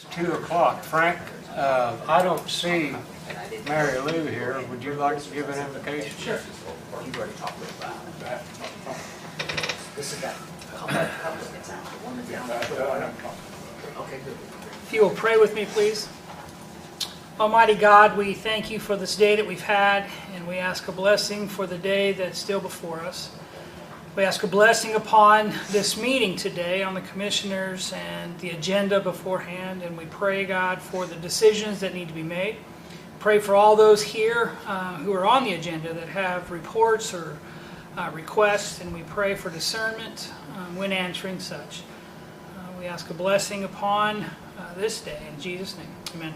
It's 2 o'clock. Frank, I don't see Mary Lou here. Would you like to give an invocation? Sure. You've already talked about that. This is that public that's out. The one that's down. Okay, good. If you will pray with me, please. Almighty God, we thank you for this day that we've had, and we ask a blessing for the day that's still before us. We ask a blessing upon this meeting today on the commissioners and the agenda beforehand, and we pray, God, for the decisions that need to be made. Pray for all those here who are on the agenda that have reports or requests, and we pray for discernment when answering such. We ask a blessing upon this day. In Jesus' name, amen.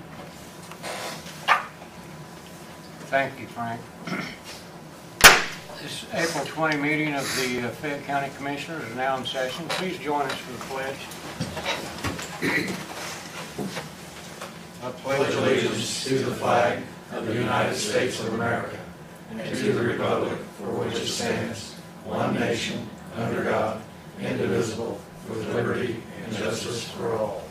Thank you, Frank. This April 20 meeting of the Fayette County Commissioners is now in session. Please join us for the pledge. I pledge allegiance to the flag of the United States of America and to the republic for which it stands, one nation, under God, indivisible, with liberty and justice for all.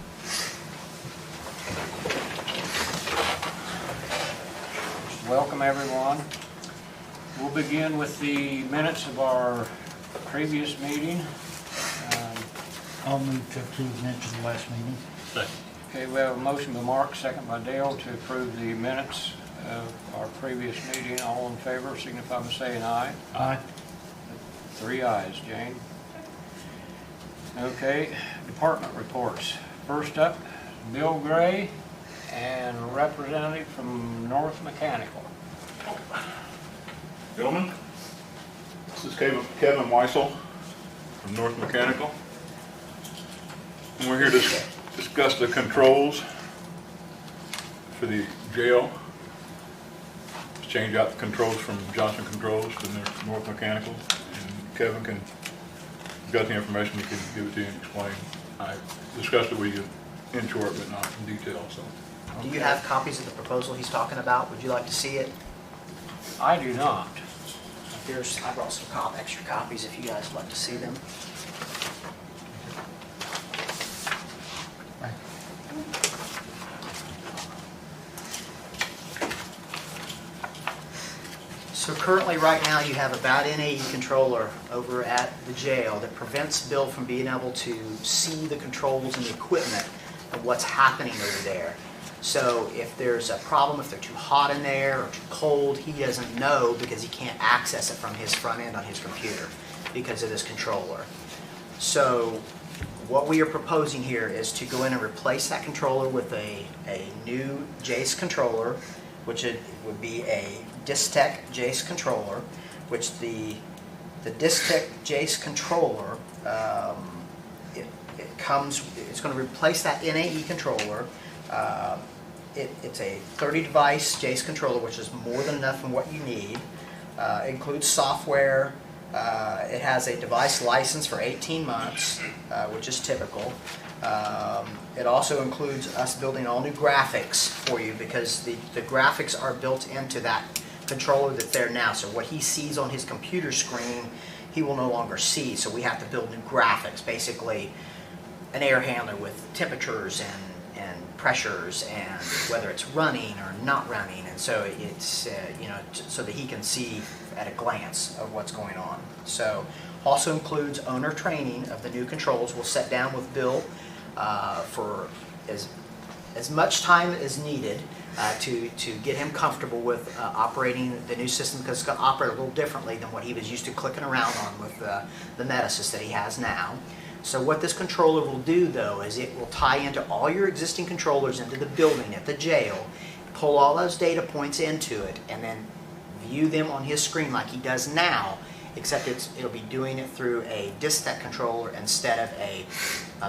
Welcome, everyone. We'll begin with the minutes of our previous meeting. I'll move to approve the minutes of the last meeting. Okay, we have a motion by Mark, second by Dale, to approve the minutes of our previous meeting. All in favor, signify by saying aye. Aye. 3 ayes, Jane. Okay, department reports. First up, Bill Gray and a representative from North Mechanical. Gentlemen, this is Kevin Weissel from North Mechanical, and we're here to discuss the controls for the jail. Let's change out the controls from Johnson Controls to North Mechanical, and Kevin can, got the information, he can give it to you and explain. I discussed it with you in short, but not in detail. So, Do you have copies of the proposal he's talking about? Would you like to see it? I do not. I brought some extra copies if you guys would like to see them. So currently, right now, you have a BOUT NAE controller over at the jail that prevents Bill from being able to see the controls and the equipment and what's happening over there. So if there's a problem, if they're too hot in there or too cold, he doesn't know because he can't access it from his front end on his computer because of this controller. So what we are proposing here is to go in and replace that controller with a new Jace controller, which it would be a Distech Jace controller, which the Distech Jace controller, it's going to replace that NAE controller. It's a 30 device Jace controller, which is more than enough from what you need. It includes software. It has a device license for 18 months, which is typical. It also includes us building all new graphics for you because the graphics are built into that controller that's there now. So what he sees on his computer screen, he will no longer see. So we have to build new graphics, basically an air handler with temperatures and pressures and whether it's running or not running, and so it's so that he can see at a glance of what's going on. So also includes owner training of the new controls. We'll sit down with Bill for as much time as needed to get him comfortable with operating the new system, because it's going to operate a little differently than what he was used to clicking around on with the Metasys that he has now. So what this controller will do, though, is it will tie into all your existing controllers into the building at the jail, pull all those data points into it, and then view them on his screen like he does now, except it'll be doing it through a Distech controller instead of a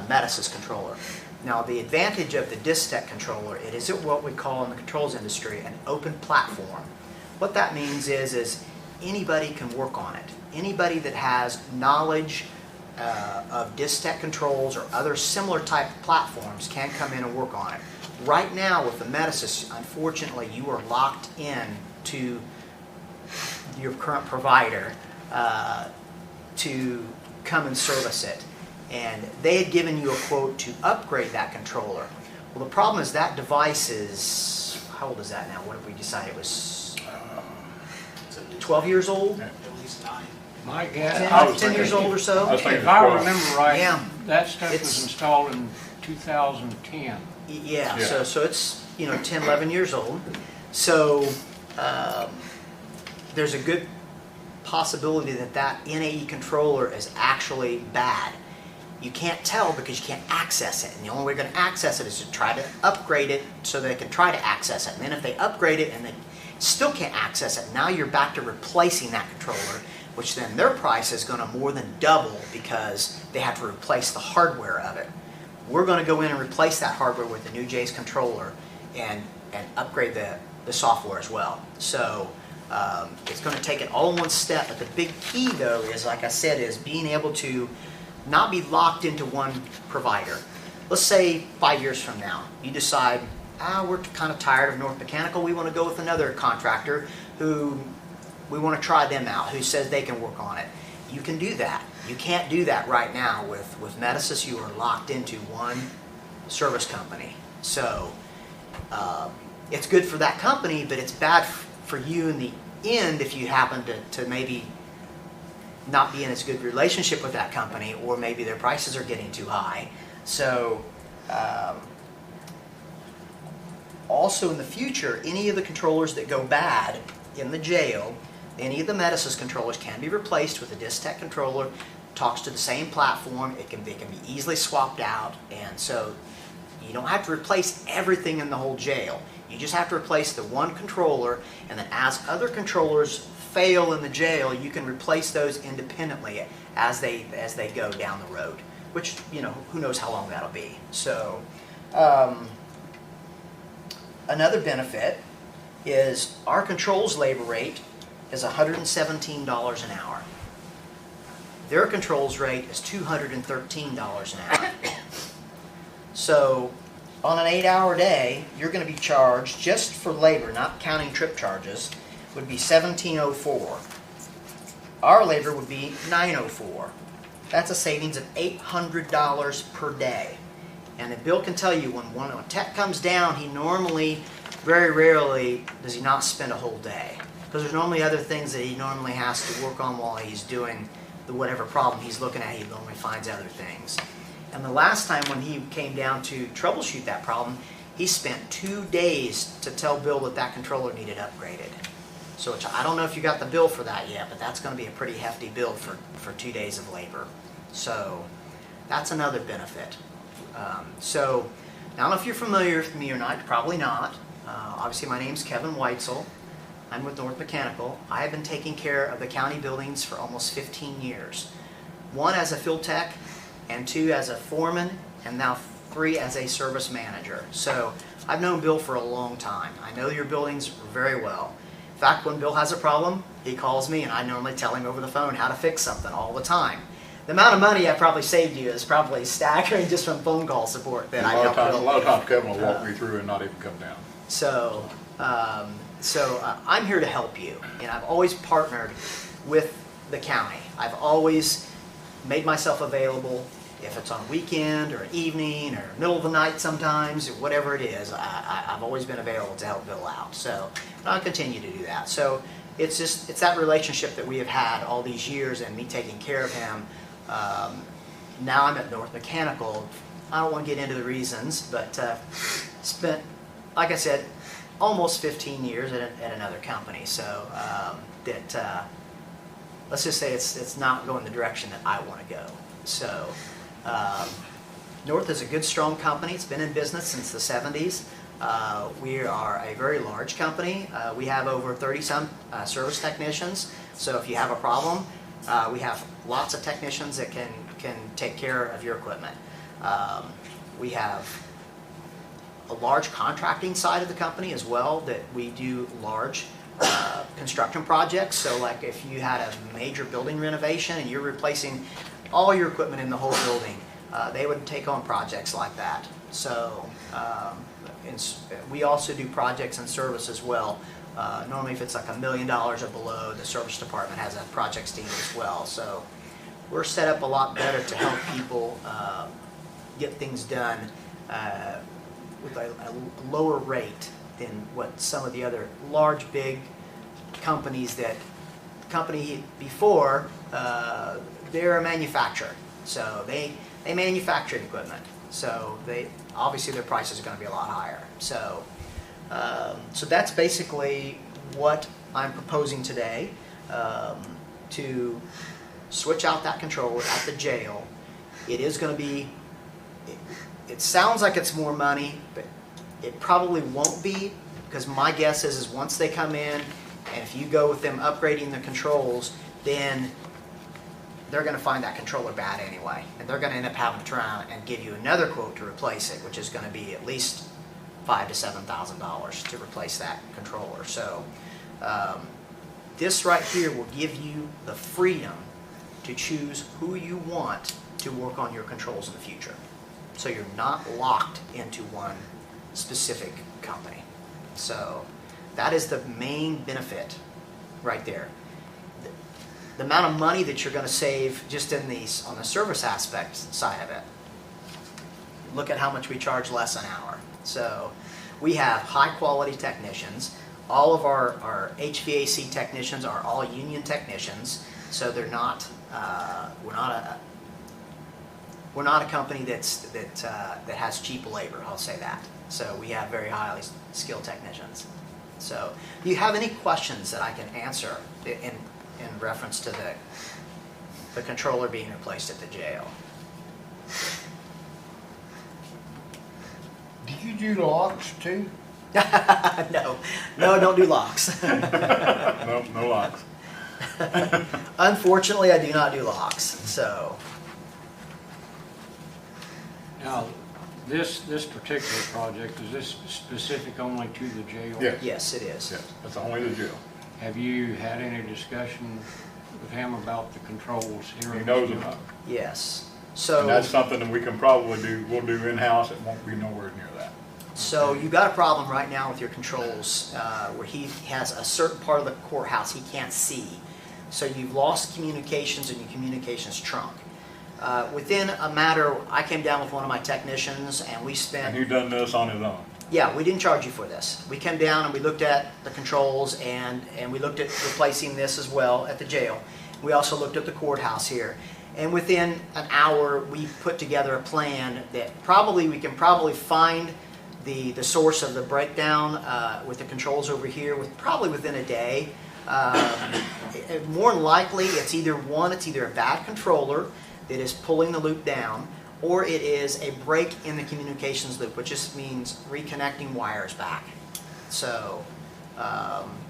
Metasys controller. Now, the advantage of the Distech controller, it is what we call in the controls industry an open platform. What that means is anybody can work on it. Anybody that has knowledge of Distech controls or other similar type of platforms can come in and work on it. Right now with the Metasys, unfortunately, you are locked in to your current provider to come and service it. And they had given you a quote to upgrade that controller. Well, the problem is that device is, how old is that now? What did we decide? It was 12 years old? Yeah. At least 9. My 10, guess, I was 10 years thinking- old or I so? was thinking if I 12. remember right, Yeah. that stuff was It's- installed in 2010. Yeah, Yeah. so it's, 10, 11 years old. So there's a good possibility that that NAE controller is actually bad. You can't tell because you can't access it. And the only way you're going to access it is to try to upgrade it so they can try to access it. And then if they upgrade it and they still can't access it, now you're back to replacing that controller, which then their price is going to more than double because they have to replace the hardware of it. We're going to go in and replace that hardware with the new Jay's controller and upgrade the software as well. So it's going to take it all in one step. But the big key, though, is, like I said, is being able to not be locked into one provider. Let's say 5 years from now, you decide, we're kind of tired of North Mechanical. We want to go with another contractor who we want to try them out, who says they can work on it. You can do that. You can't do that right now with Metasys. You are locked into one service company. So it's good for that company, but it's bad for you in the end if you happen to maybe not be in as good relationship with that company, or maybe their prices are getting too high. So also in the future, any of the controllers that go bad in the jail, any of the Metasys controllers can be replaced with a Distech controller. Talks to the same platform. They can be easily swapped out, and so you don't have to replace everything in the whole jail. You just have to replace the one controller, and then as other controllers fail in the jail, you can replace those independently as they go down the road, which, who knows how long that'll be. So another benefit is our controls labor rate is $117 an hour. Their controls rate is $213 an hour. So on an 8-hour day, you're going to be charged just for labor, not counting trip charges, would be $17.04. Our labor would be $9.04. That's a savings of $800 per day. And then Bill can tell you when a tech comes down, he normally, very rarely, does he not spend a whole day. Because there's normally other things that he normally has to work on while he's doing the whatever problem he's looking at. He normally finds other things. And the last time when he came down to troubleshoot that problem, he spent 2 days to tell Bill that controller needed upgraded. So I don't know if you got the bill for that yet, but that's going to be a pretty hefty bill for 2 days of labor. So that's another benefit. So I don't know if you're familiar with me or not, probably not. Obviously my name's Kevin Weitzel. I'm with North Mechanical. I have been taking care of the county buildings for almost 15 years. 1 as a field tech, and 2 as a foreman, and now 3 as a service manager. So I've known Bill for a long time. I know your buildings very well. In fact, when Bill has a problem, he calls me, and I normally tell him over the phone how to fix something all the time. The amount of money I probably saved you is probably staggering just from phone call support that I A helped Bill. lot of times Kevin will walk me through and not even come down. So I'm here to help you, and I've always partnered with the county. I've always made myself available, if it's on a weekend or an evening or middle of the night sometimes, or whatever it is. I've always been available to help Bill out. So I'll continue to do that. So it's that relationship that we have had all these years, and me taking care of him. Now I'm at North Mechanical. I don't want to get into the reasons, but spent, like I said, almost 15 years at another company. So let's just say it's not going the direction that I want to go. So North is a good, strong company. It's been in business since the 70s. We are a very large company. We have over 30-some service technicians. So if you have a problem, we have lots of technicians that can take care of your equipment. We have a large contracting side of the company as well, that we do large construction projects. So like if you had a major building renovation and you're replacing all your equipment in the whole building, they would take on projects like that. So we also do projects and service as well. Normally if it's like $1 million or below, the service department has a projects team as well. So we're set up a lot better to help people get things done with a lower rate than what some of the other large, big companies that, company before, they're a manufacturer. So they manufacture equipment. So obviously their prices are going to be a lot higher. So, so that's basically what I'm proposing today, to switch out that controller at the jail. It is going to be, it sounds like it's more money, but it probably won't be, because my guess is once they come in, and if you go with them upgrading the controls, then they're going to find that controller bad anyway, and they're going to end up having to turn around and give you another quote to replace it, which is going to be at least $5,000 to $7,000 to replace that controller. So this right here will give you the freedom to choose who you want to work on your controls in the future. So you're not locked into one specific company. So that is the main benefit right there. The amount of money that you're going to save just in these on the service aspect side of it. Look at how much we charge less an hour. So we have high quality technicians. All of our HVAC technicians are all union technicians. So they're not. We're not a company that has cheap labor. I'll say that. So we have very highly skilled technicians. So, do you have any questions that I can answer in reference to the controller being replaced at the jail? Do you do locks too? No, don't do locks. No, no locks. Unfortunately, I do not do locks. So, Now, this particular project, is this specific only to the jail? Yes. yes, it is. Yes, that's only the jail. Have you had any discussion with him about the controls here? He knows about it. Yes. And So, that's something that we can probably do, we'll do in-house, it won't be nowhere near that. so you got a problem right now with your controls where he has a certain part of the courthouse he can't see. So you've lost communications and your communications trunk. Within a matter, I came down with one of my technicians and we spent... And he done this on his own. Yeah, we didn't charge you for this. We came down and we looked at the controls and we looked at replacing this as well at the jail. We also looked at the courthouse here. And within an hour, we put together a plan that we can probably find the source of the breakdown with the controls over here probably within a day. More than likely, it's either a bad controller that is pulling the loop down, or it is a break in the communications loop, which just means reconnecting wires back. So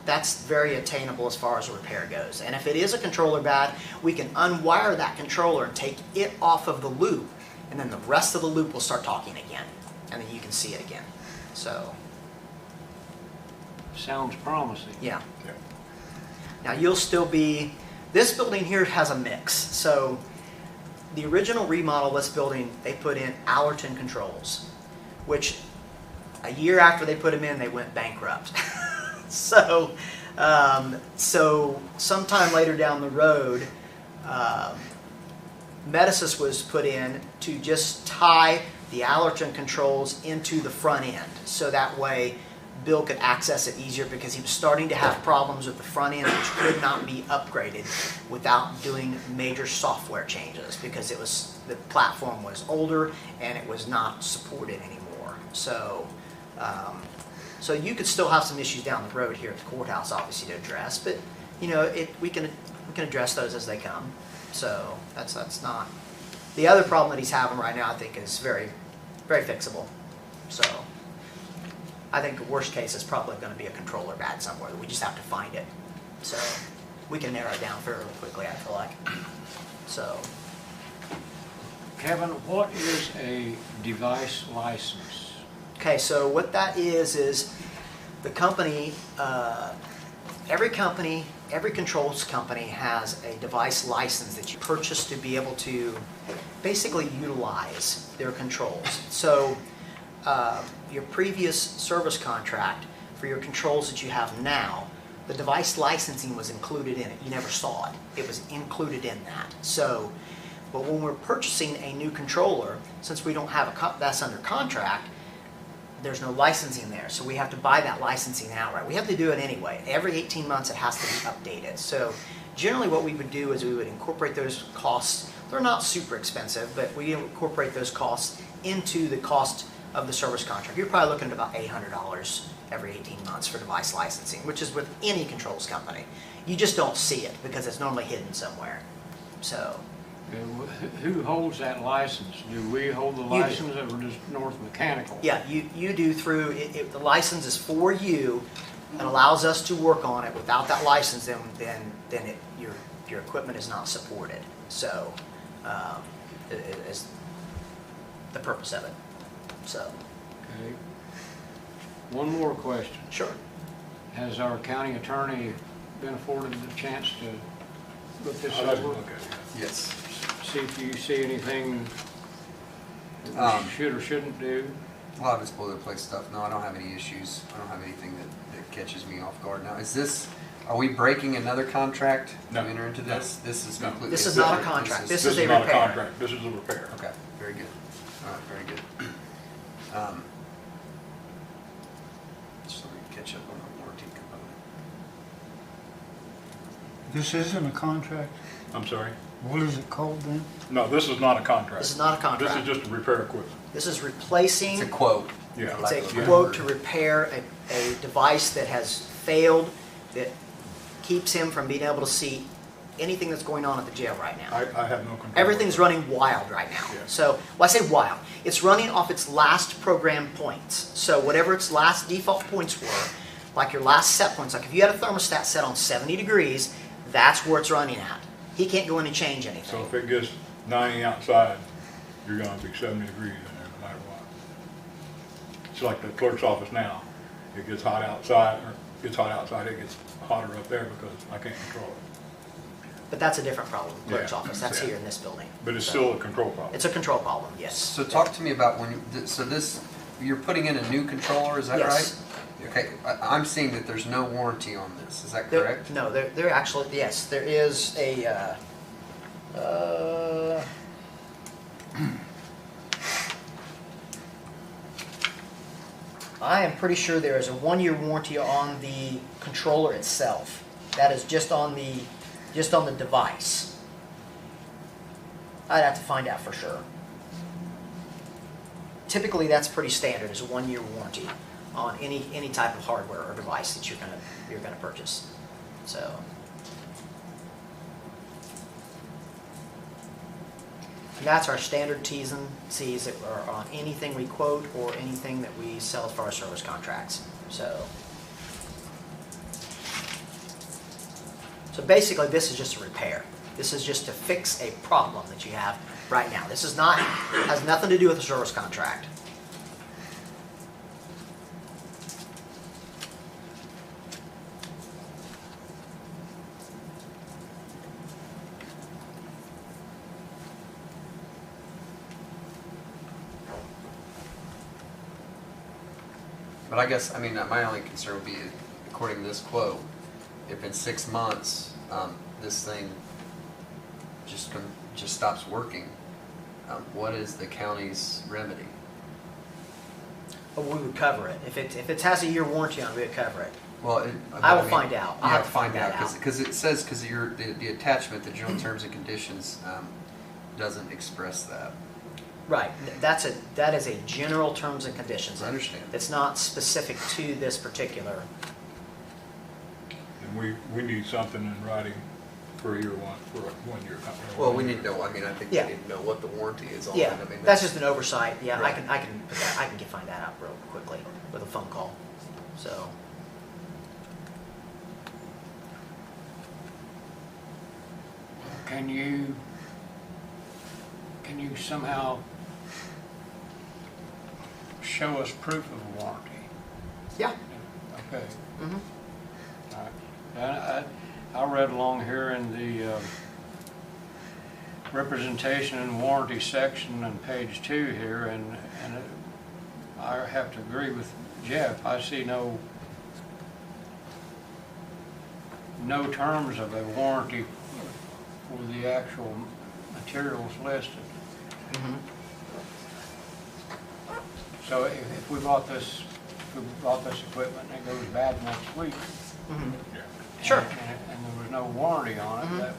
that's very attainable as far as repair goes. And if it is a controller bad, we can unwire that controller and take it off of the loop, and then the rest of the loop will start talking again, and then you can see it again. So, Sounds promising. yeah. Yeah. Now you'll still be, this building here has a mix. So the original remodel of this building, they put in Allerton controls, which a year after they put them in, they went bankrupt. So sometime later down the road, Medicis was put in to just tie the Allerton controls into the front end. So that way Bill could access it easier, because he was starting to have problems with the front end, which could not be upgraded without doing major software changes, because the platform was older and it was not supported anymore. So, so you could still have some issues down the road here at the courthouse, obviously, to address, but we can address those as they come. So that's not the other problem that he's having right now. I think is very, very fixable. So. I think the worst case is probably going to be a controller bad somewhere. We just have to find it. So we can narrow it down fairly quickly, I feel like. So, Kevin, what is a device license? okay, so what that is the company, every controls company has a device license that you purchase to be able to basically utilize their controls. So your previous service contract for your controls that you have now, the device licensing was included in it. You never saw it. It was included in that. So, but when we're purchasing a new controller, since we don't have that's under contract, there's no licensing there, so we have to buy that licensing outright. We have to do it anyway. Every 18 months it has to be updated. So generally what we would do is we would incorporate those costs. They're not super expensive, but we incorporate those costs into the cost of the service contract. You're probably looking at about $800 every 18 months for device licensing, which is with any controls company. You just don't see it because it's normally hidden somewhere. So Who holds that license? Do we hold the do. license or just North Mechanical? yeah, you do through, if the license is for you and allows us to work on it. Without that license, then your equipment is not supported. So it is the purpose of it. So, Okay. One more question. sure. Has our county attorney been afforded the chance to look this I'll have to over? look at it. Yes. See if you see anything that we should or shouldn't do? A lot of it's boilerplate stuff. No, I don't have any issues. I don't have anything that catches me off guard. Now, are we breaking another contract No. to enter into No. this? This is No. completely. This is not a separate. contract. This This is a is not a repair. contract, this is a repair. Okay, very good. All right, very good. Just let me catch up on the warranty component. This isn't a contract? I'm sorry? What is it called then? No, this is not a contract. This is not a contract. This is just a repair equipment. This is replacing. It's a quote. Yeah. It's a Lack of a quote word. to repair a device that has failed, that keeps him from being able to see anything that's going on at the jail right now. I have no control. Everything's running wild right now. Yeah. So, when I say wild, it's running off its last program points. So whatever its last default points were, like your last set points, like if you had a thermostat set on 70 degrees, that's where it's running at. He can't go in and change anything. So if it gets 90 outside, you're gonna be 70 degrees in there no matter what. It's like the clerk's office now. It gets hot outside, it gets hotter up there because I can't control it. But that's a different problem, clerk's Yeah. office. That's Yeah. here in this building. But it's So, still a control problem. It's a control problem, yes. So talk to me about you're putting in a new controller, is that Yes. right? Okay, I'm seeing that there's no warranty on this, is that There- correct? No, there actually, yes, there is a, I am pretty sure there is a 1-year warranty on the controller itself. That is just on the device. I'd have to find out for sure. Typically, that's pretty standard, is a 1-year warranty on any type of hardware or device that you're gonna purchase. So. And that's our standard T's and C's that are on anything we quote or anything that we sell for our service contracts. So basically, this is just a repair. This is just to fix a problem that you have right now. This is not, has nothing to do with the service contract. But I guess, my only concern would be, according to this quote, if in 6 months, this thing just stops working, what is the county's remedy? But we would cover it. If it has a year warranty on it, we would cover it. Well, I will find out. I'll You have to find that out. because it says, the attachment, the general terms and conditions, doesn't express that. Right. That is a general terms and conditions. I understand. It's not specific to this particular. And we need something in writing for a 1-year contract. Well, we need to know, I think we Yeah. need to know what the warranty is on it. Yeah, that's just an oversight. Yeah, Right. I can put that. I can find that out real quickly with a phone call. So. Can you somehow show us proof of a warranty? Yeah. Okay. Mm-hmm. All right. I read along here in the representation and warranty section on page 2 here, and I have to agree with Jeff. I see no terms of a warranty for the actual materials listed. Mm-hmm. So if we bought this equipment and it goes bad next week. Mhm. Yeah. Sure. And there was no warranty on it, that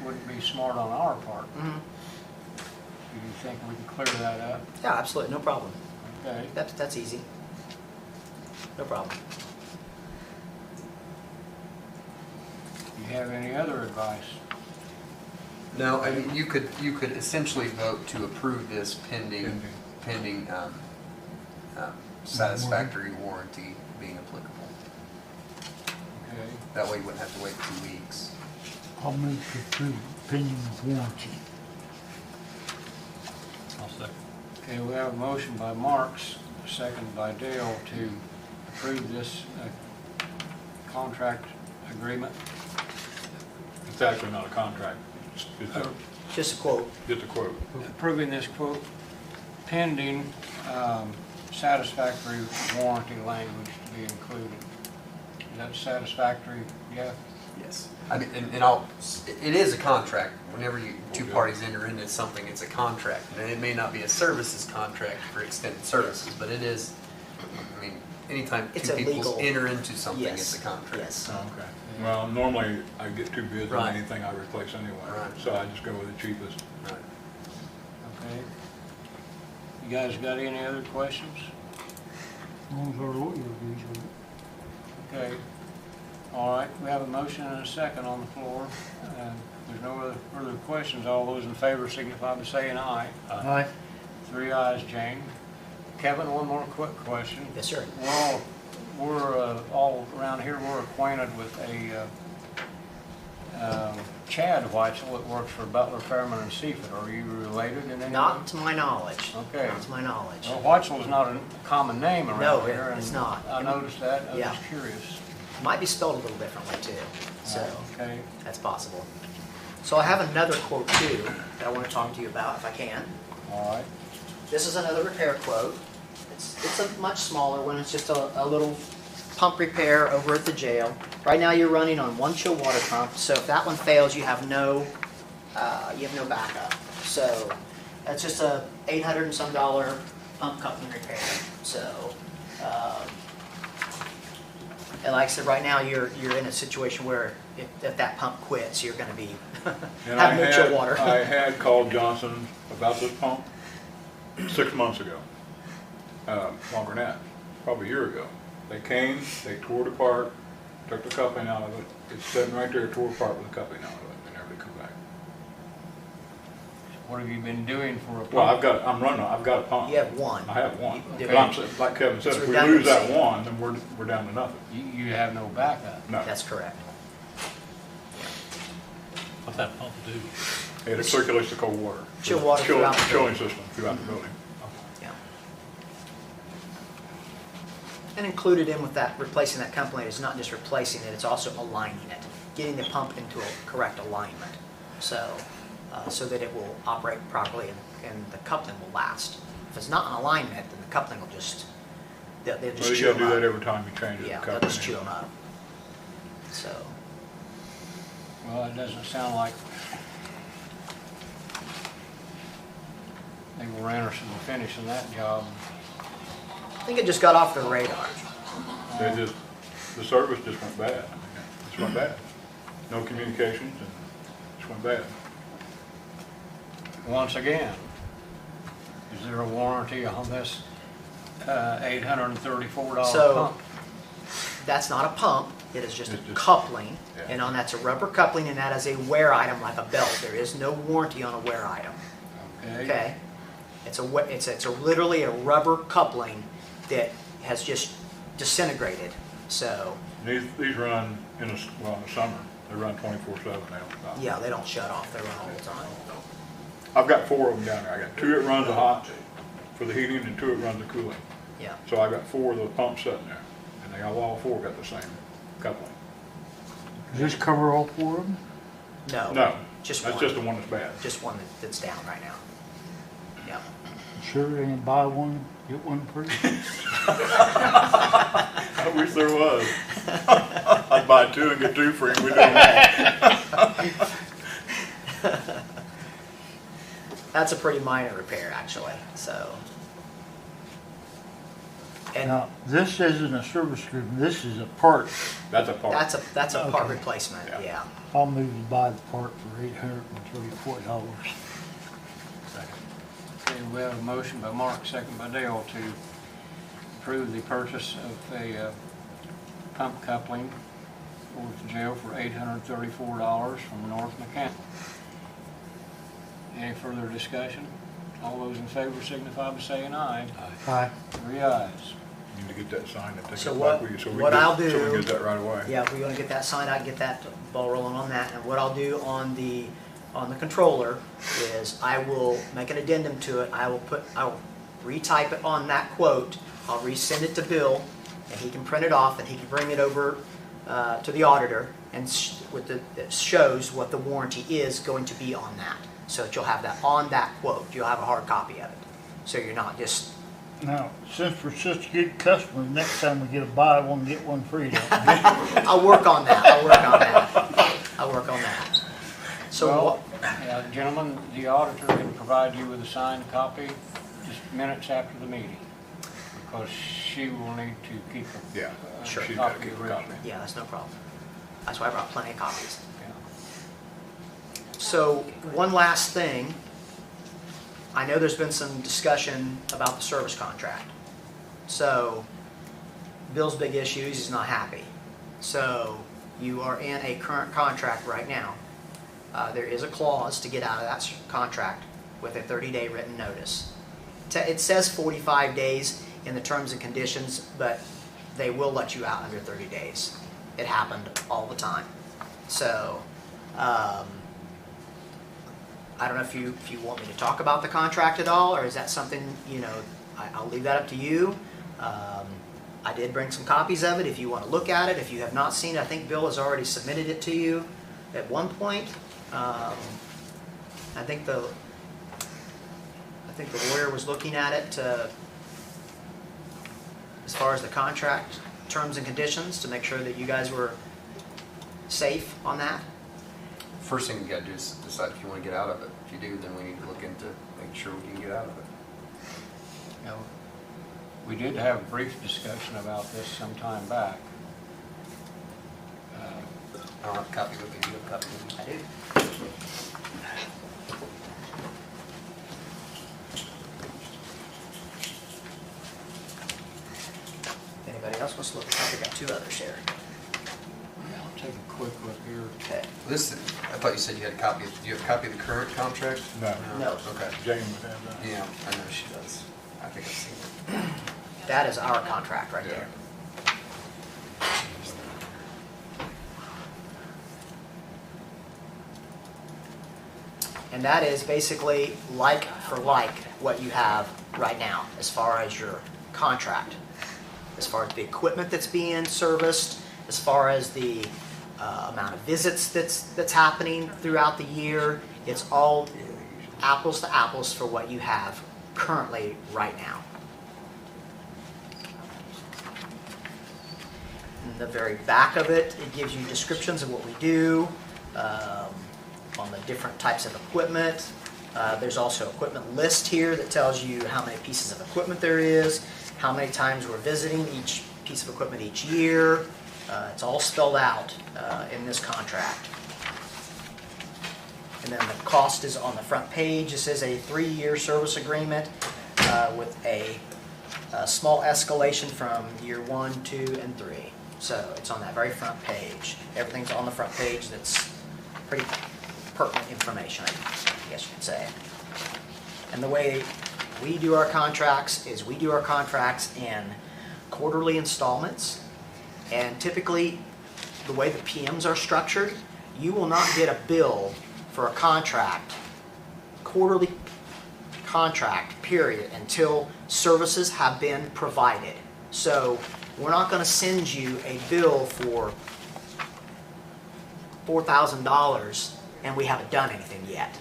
wouldn't be smart on our part. Mhm. Do you think we can clear that up? Yeah, absolutely, no problem. Okay. That's easy. No problem. Do you have any other advice? No, I mean, you could essentially vote to approve this pending satisfactory warranty being applicable. Okay. That way you wouldn't have to wait 2 weeks. I'll move to approve pending warranty. I'll second. Okay, we have a motion by Marks, a second by Dale to approve this contract agreement. It's actually not a contract, it's Just a quote. just a quote. Approving this quote pending satisfactory warranty language to be included. Is that satisfactory, Jeff? Yes. I mean, and it is a contract. Whenever two parties enter into something, it's a contract. And it may not be a services contract for extended services, but it is, I mean, anytime It's two a people legal- enter into something, Yes. it's a contract. Yes. Okay. Well, normally I get 2 bids on Right. anything I replace anyway, Right. so I just go with the cheapest. Right. Okay. You guys got any other questions? As long as our lawyer agrees with it. Okay. All right, we have a motion and a second on the floor. There's no other further questions. All those in favor signify by saying aye. Aye. 3 ayes, Jane. Kevin, one more quick question. Yes, sir. We're all around here, we're acquainted with Chad Weitzel that works for Butler, Fairman, and Seaford. Are you related in any way? Not to my knowledge. Okay. Not to my knowledge. Well, Weitzel is not a common name around No, here. it's and not. I noticed that. I Yeah. was curious. Might be spelled a little differently too, so Okay. that's possible. So I have another quote too that I want to talk to you about if I can. All right. This is another repair quote. It's a much smaller one. It's just a little pump repair over at the jail. Right now you're running on one chill water pump, so if that one fails, you have no backup. So that's just a $800 and some pump coupling repair. So, and like I said, right now you're in a situation where if that pump quits, you're going to be And having no chill water. I had called Johnson about this pump 6 months ago. Longer than that, probably a year ago. They came, they tore it apart, took the coupling out of it. It's sitting right there, tore apart with the coupling out of it, and never did come back. What have you been doing for a pump? Well, I've got a pump. You have one. I have one. You- But I'm saying, like Kevin said, It's if we lose that redundancy. one, then we're down to nothing. You have no backup. No. That's correct. What's that pump do? It circulates the cold water. Chill water throughout the Chilling building. system throughout the building. Yeah. And included in with that, replacing that coupling is not just replacing it, it's also aligning it, getting the pump into a correct alignment. So, so that it will operate properly and the coupling will last. If it's not in alignment, then the coupling will just, they'll Well, just you chew gotta them do up. that every time you change it. Yeah, the they'll coupling. just chew them up. So, Well, it doesn't sound like they were interested in finishing that job. I think it just got off their radar. The service just went bad. I mean, it just went bad. No communications and just went bad. Once again, is there a warranty on this $834 So- pump? That's not a pump, it is just a It's just- coupling, yeah. and on that's a rubber coupling, and that is a wear item like a belt. There is no warranty on a wear item, okay? It's literally a rubber coupling that has just disintegrated, so, These run in the summer, they run 24/7, they don't stop. yeah, they don't shut off, they run all the time. I've got 4 of them down there. I got 2 that runs the hot for the heating and 2 that runs the cooling. Yeah, So I got 4 of those pumps sitting there, and they all 4 got the same coupling. Does this cover all 4 of them? No, just that's one. just the one that's bad. Just one that's down right now. Yeah. Sure, and buy one, get one free? I wish there was. I'd buy 2 and get 2 free, and we'd do them all. That's a pretty minor repair, actually, so. And Now, this isn't a service agreement, this is a part. That's a part. that's a part Okay. replacement, Yeah. yeah. I'll move to buy the part for $834. Okay, we have a motion by Mark, second by Dale to approve the purchase of a pump coupling for the jail for $834 from North Mechanical. Any further discussion? All those in favor signify by saying aye. Aye. 3 ayes. You need to get that signed and take So it what- back with you, so we what get, I'll so we do- get that right away. Yeah, if we're gonna get that signed, I can get that ball rolling on that. And what I'll do on the controller is I will make an addendum to it. I will retype it on that quote. I'll resend it to Bill, and he can print it off, and he can bring it over to the auditor, and it shows what the warranty is going to be on that. So that you'll have that on that quote. You'll have a hard copy of it. So you're not just, Now, since we're such good customers, next time we get a buy one, get one free. don't we? I'll work on that. I'll work on that. So Well, gentlemen, the auditor can provide you with a signed copy just minutes after the meeting, because she will need to keep Yeah, a sure. She's copy gotta keep a original. copy. yeah, that's no problem. That's why I brought plenty of copies. Yeah. So one last thing. I know there's been some discussion about the service contract. So Bill's big issue is he's not happy. So you are in a current contract right now. There is a clause to get out of that contract with a 30-day written notice. It says 45 days in the terms and conditions, but they will let you out under 30 days. It happened all the time. So, I don't know if you want me to talk about the contract at all, or is that something, I'll leave that up to you. I did bring some copies of it if you want to look at it. If you have not seen it, I think Bill has already submitted it to you at one point. I think the lawyer was looking at it as far as the contract terms and conditions to make sure that you guys were safe on that. First thing you gotta do is decide if you wanna get out of it. If you do, then we need to look into making sure we can get out of it. Now, we did have a brief discussion about this some time back. I don't have a copy with me. Do you have a copy with me? I do. Anybody else wants to look? I think I got two others here. I'll take a quick look here. Okay. Listen, I thought you said you had a copy. Do you have a copy of the current contract? No. No. Okay. James would have that. Yeah, I know she does. I think I've seen it. That is our contract right Yeah. there. And that is basically like for like what you have right now as far as your contract. As far as the equipment that's being serviced, as far as the amount of visits that's happening throughout the year, it's all apples to apples for what you have currently right now. In the very back of it, it gives you descriptions of what we do, on the different types of equipment. There's also an equipment list here that tells you how many pieces of equipment there is, how many times we're visiting each piece of equipment each year. It's all spelled out in this contract. And then the cost is on the front page. This is a 3-year service agreement with a small escalation from year 1, 2, and 3. So it's on that very front page. Everything's on the front page. That's pretty pertinent information, I guess you could say. And the way we do our contracts is we do our contracts in quarterly installments. And typically, the way the PMs are structured, you will not get a bill for a quarterly contract, period, until services have been provided. So we're not going to send you a bill for $4,000 and we haven't done anything yet.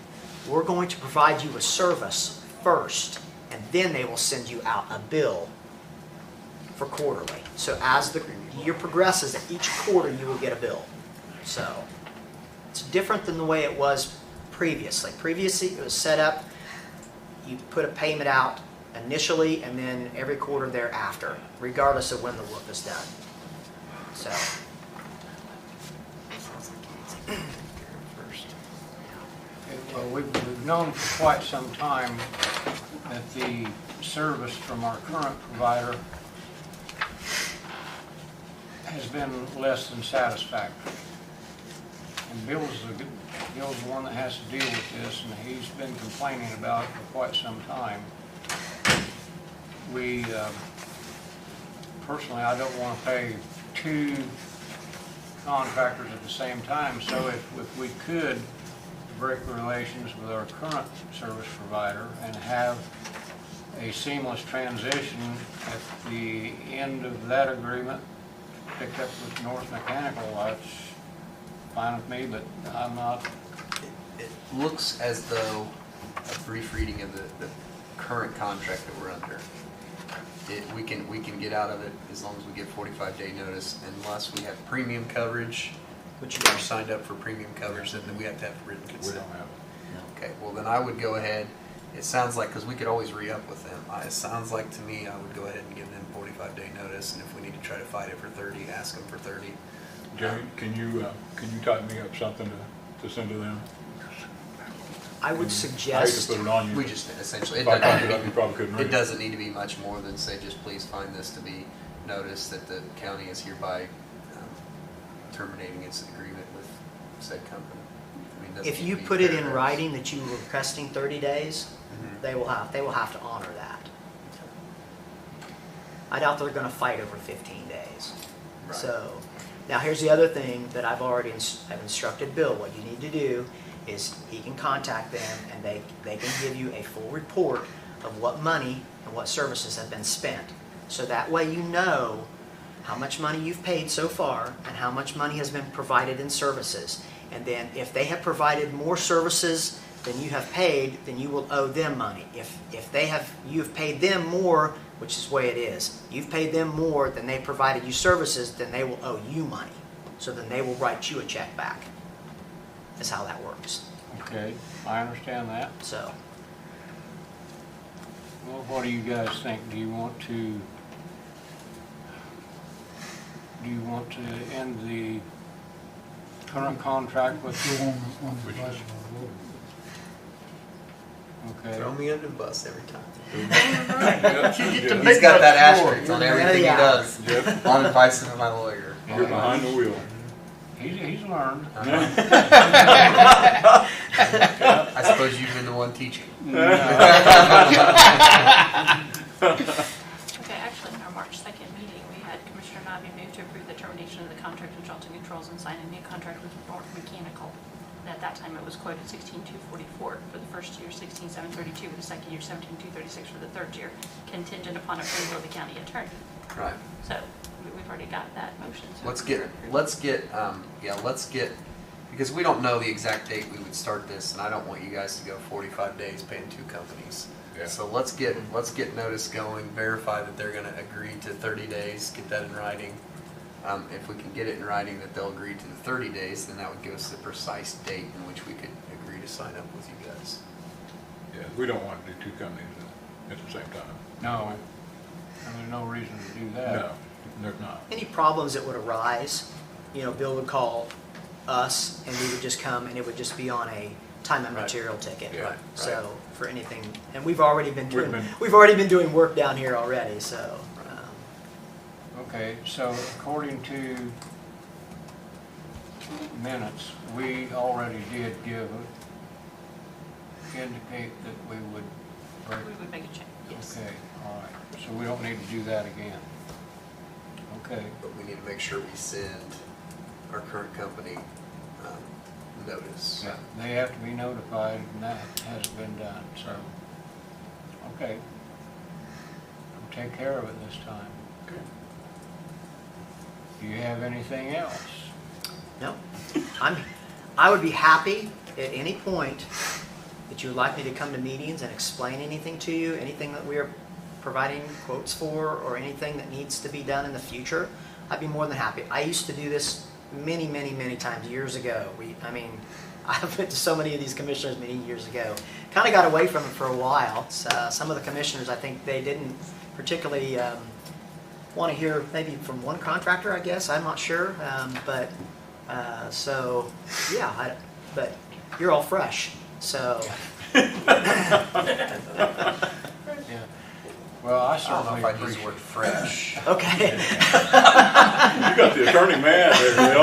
We're going to provide you a service first, and then they will send you out a bill for quarterly. So as the year progresses, at each quarter you will get a bill. So it's different than the way it was previously. Previously it was set up, you put a payment out initially and then every quarter thereafter, regardless of when the work is done. So, Well, we've known for quite some time that the service from our current provider has been less than satisfactory. And Bill's the one that has to deal with this, and he's been complaining about it for quite some time. We, personally, I don't want to pay two contractors at the same time, so if we could break relations with our current service provider and have a seamless transition at the end of that agreement, picked up with North Mechanical, that's fine with me, but I'm not. It looks as though a brief reading of the current contract that we're under, we can get out of it as long as we give 45-day notice, unless we have premium coverage, which you are signed up for premium coverage, then we have to have written We consent. don't have it. Okay, well then I would go ahead, it sounds like, because we could always re-up with them, it sounds like to me I would go ahead and give them 45-day notice, and if we need to try to fight it for 30, ask them for 30. Jamie, can you type me up something to send to them? I would I hate to suggest, put it on you. We just essentially, If I typed it up, you probably couldn't read it doesn't need to be much more than say, just please find this to be noticed that the county is hereby terminating its agreement with said company. I mean, it doesn't if need you to be put it in paragraphs. writing that you were requesting 30 days, Mhm. they will have to honor that. I doubt they're gonna fight over 15 days. Right. So, now here's the other thing that I've already have instructed Bill, what you need to do is he can contact them and they can give you a full report of what money and what services have been spent. So that way you know how much money you've paid so far and how much money has been provided in services. And then if they have provided more services than you have paid, then you will owe them money. If you've paid them more, which is the way it is, you've paid them more than they provided you services, then they will owe you money. So then they will write you a check back. That's how that works. Okay, I understand that. So, Well, what do you guys think? Do you want to end the current contract with? Go on the bus. Okay. Throw me under the bus every time. You get the He's big got that bucks for it. asterisk on everything Yeah. he does, Jeff, on advice of my lawyer. you're behind the wheel. He's learned. I suppose you've been the one teaching. Okay, actually, in our March 2nd meeting, we had Commissioner Nabi move to approve the termination of the contract with Johnson Controls and sign a new contract with North Mechanical. And at that time, it was quoted $16,244 for the first year, $16,732 for the second year, $17,236 for the third year, contingent upon approval of the county attorney. Right. So we've already got that motion. So Let's get, because we don't know the exact date we would start this, and I don't want you guys to go 45 days paying two companies. Yeah. So let's get notice going, verify that they're gonna agree to 30 days, get that in writing. If we can get it in writing that they'll agree to the 30 days, then that would give us the precise date in which we could agree to sign up with you guys. Yeah, we don't want to do two companies at the same time. No, and there's no reason to do that. No, there's not. any problems that would arise, Bill would call us and we would just come and it would just be on a time and Right. material ticket. Yeah. Right. So for anything, and we've already been We've doing work down here already, so. Okay, so according to minutes, we already did indicate that we would break. we would make a change, yes. Okay, all right, so we don't need to do that again. Okay, But we need to make sure we send our current company notice. yeah, they have to be notified, and that hasn't been done, so, okay. We'll take care of it this time. Okay. Do you have anything else? No, I would be happy at any point that you would like me to come to meetings and explain anything to you, anything that we are providing quotes for, or anything that needs to be done in the future. I'd be more than happy. I used to do this many, many, many times years ago. I've been to so many of these commissioners meetings years ago. Kind of got away from it for a while. Some of the commissioners, I think they didn't particularly want to hear maybe from one contractor, I guess. I'm not sure. So, yeah, but you're all fresh. So, Yeah. Well, I I don't know certainly if I'd use the appreciate word fresh. okay. You got the attorney mad there, Bill.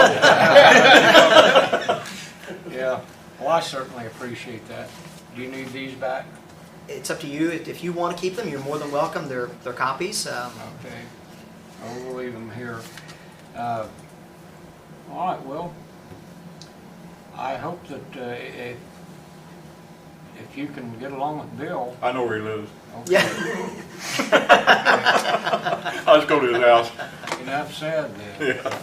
Yeah, well, I certainly appreciate that. Do you need these back? It's up to you. If you want to keep them, you're more than welcome. They're copies. Okay. Well, we'll leave them here. All right, well, I hope that if you can get along with Bill. I know where he lives. Okay. Yeah. I'll just go to his house. Enough said then. Yeah.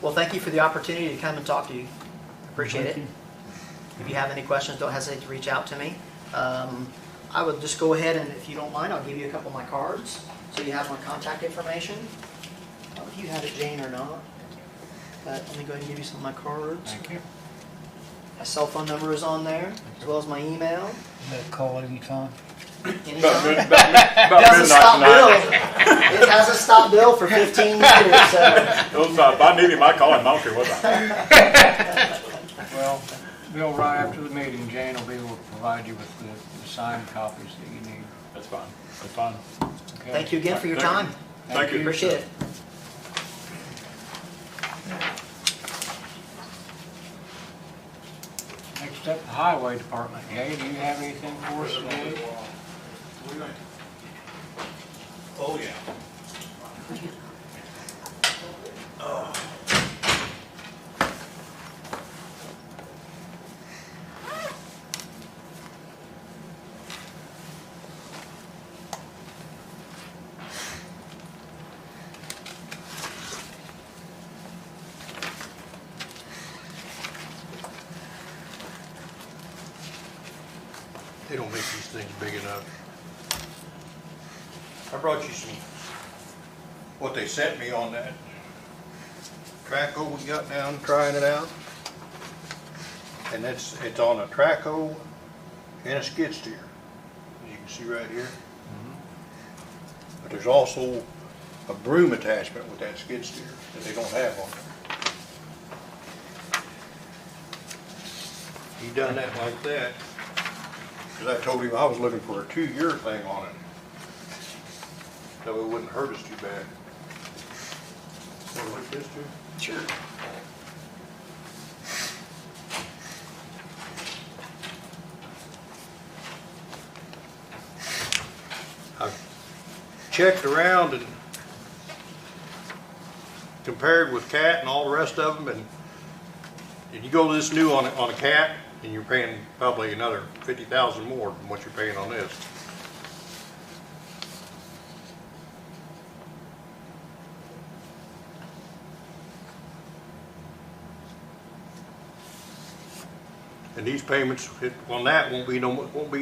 Well, thank you for the opportunity to come and talk to you. Appreciate Thank it. you. If you have any questions, don't hesitate to reach out to me. I would just go ahead and, if you don't mind, I'll give you a couple of my cards, so you have my contact information. I don't know if you have it, Jane, or not. But let me go ahead and give you some of my cards. Thank you. My cell phone number is on there, as well as my email. You better call anytime. Anytime. About Doesn't stop Bill. midnight It hasn't stopped Bill for 15 years, so. tonight. If I need him, I call him. I don't care what time. Well, Bill, right after the meeting, Jane will be able to provide you with the signed copies that you need. That's fine. That's fine. Okay? Thank you again for your Thank you. time. Thank you. Appreciate it. Next up, the Highway Department. Gay, do you have anything for us today? Oh, yeah. They don't make these things big enough. I brought you some, what they sent me on that Traco we got down, trying it out. And it's on a Traco and a skid steer, as you can see right here. But there's also a broom attachment with that skid steer that they don't have on there. He done that like that. Because I told him I was looking for a 2-year thing on it. So it wouldn't hurt us too bad. Want to look at this too? Sure. I've checked around and compared with Cat and all the rest of them, and you go this new on a Cat, and you're paying probably another $50,000 more than what you're paying on this. And these payments on that won't be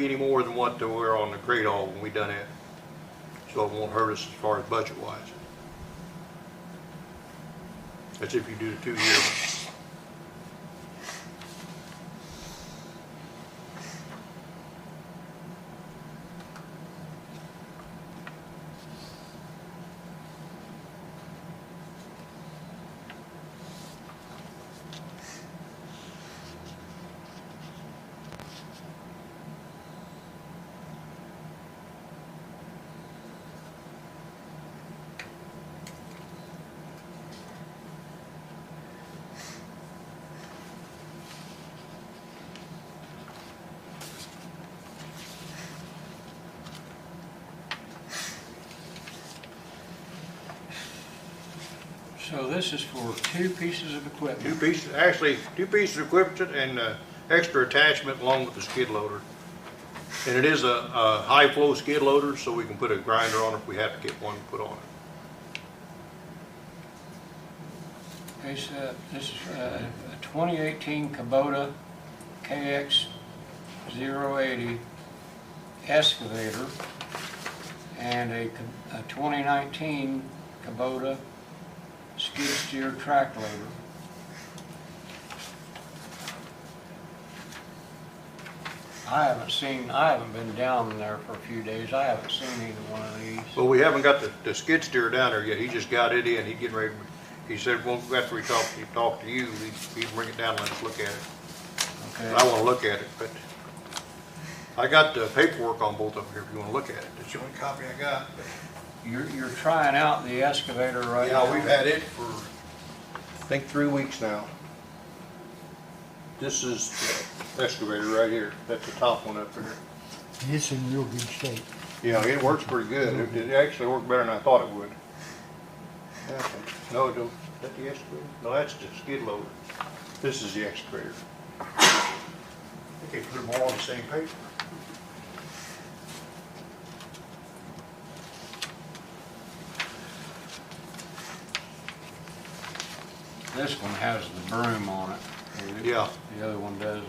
any more than what they were on the Great Hall when we done it. So it won't hurt us as far as budget wise. That's if you do the 2-year one. So this is for 2 pieces of equipment. Two pieces of equipment and extra attachment along with the skid loader. And it is a high flow skid loader, so we can put a grinder on it if we have to get one put on it. Okay, so this is a 2018 Kubota KX 080 excavator and a 2019 Kubota skid steer track loader. I haven't been down there for a few days. I haven't seen either one of these. Well, we haven't got the skid steer down there yet. He just got it in. He's getting ready. He said, well, after he talked to you, he'd bring it down and let us look at it. Okay. I wanna look at it, but I got the paperwork on both of them here if you wanna look at it. That's the only copy I got. You're trying out the excavator right now? Yeah, we've had it for, I think, 3 weeks now. This is the excavator right here. That's the top one up there. It's in real good shape. Yeah, it works pretty good. It actually worked better than I thought it would. Yeah, no, is that the excavator? No, that's the skid loader. This is the excavator. I think they put them all on the same paper. This one has the broom on it. Yeah. The other one doesn't.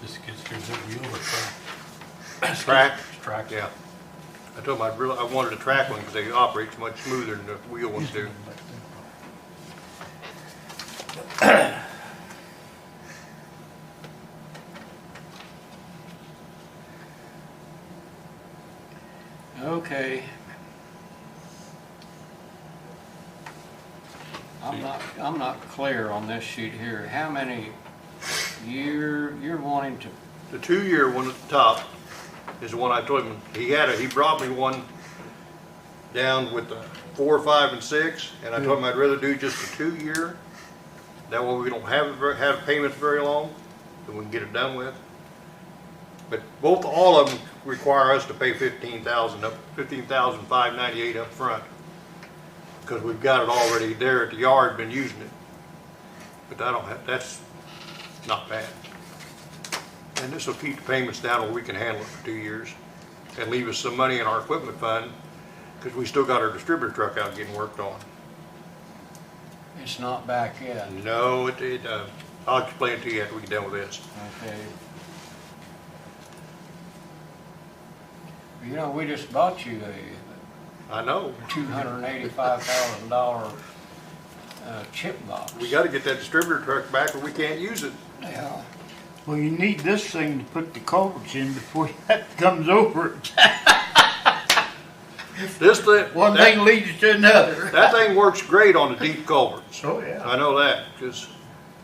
This gets through the wheel or track? Track? Track. Yeah. I told him I wanted a track one because they operate much smoother than the wheel ones do. Okay. I'm not clear on this sheet here. How many you're wanting to, The 2-year one at the top is the one I told him, he brought me one down with the 4, 5, and 6, and I told him I'd rather do just a 2-year. That way we don't have payments very long, and we can get it done with. But all of them require us to pay $15,598 up front, because we've got it already there at the yard, been using it. But that's not bad. And this will keep the payments down where we can handle it for 2 years and leave us some money in our equipment fund, because we still got our distributor truck out getting worked on. it's not back yet? No, I'll explain it to you after we get done with this. Okay. You know, we just bought you I know. a $285,000 chip box. We got to get that distributor truck back or we can't use it. Yeah. Well, you need this thing to put the culverts in before that comes over it. This thing, One thing leads to another. that thing works great on the deep culverts. Oh, yeah. I know that, because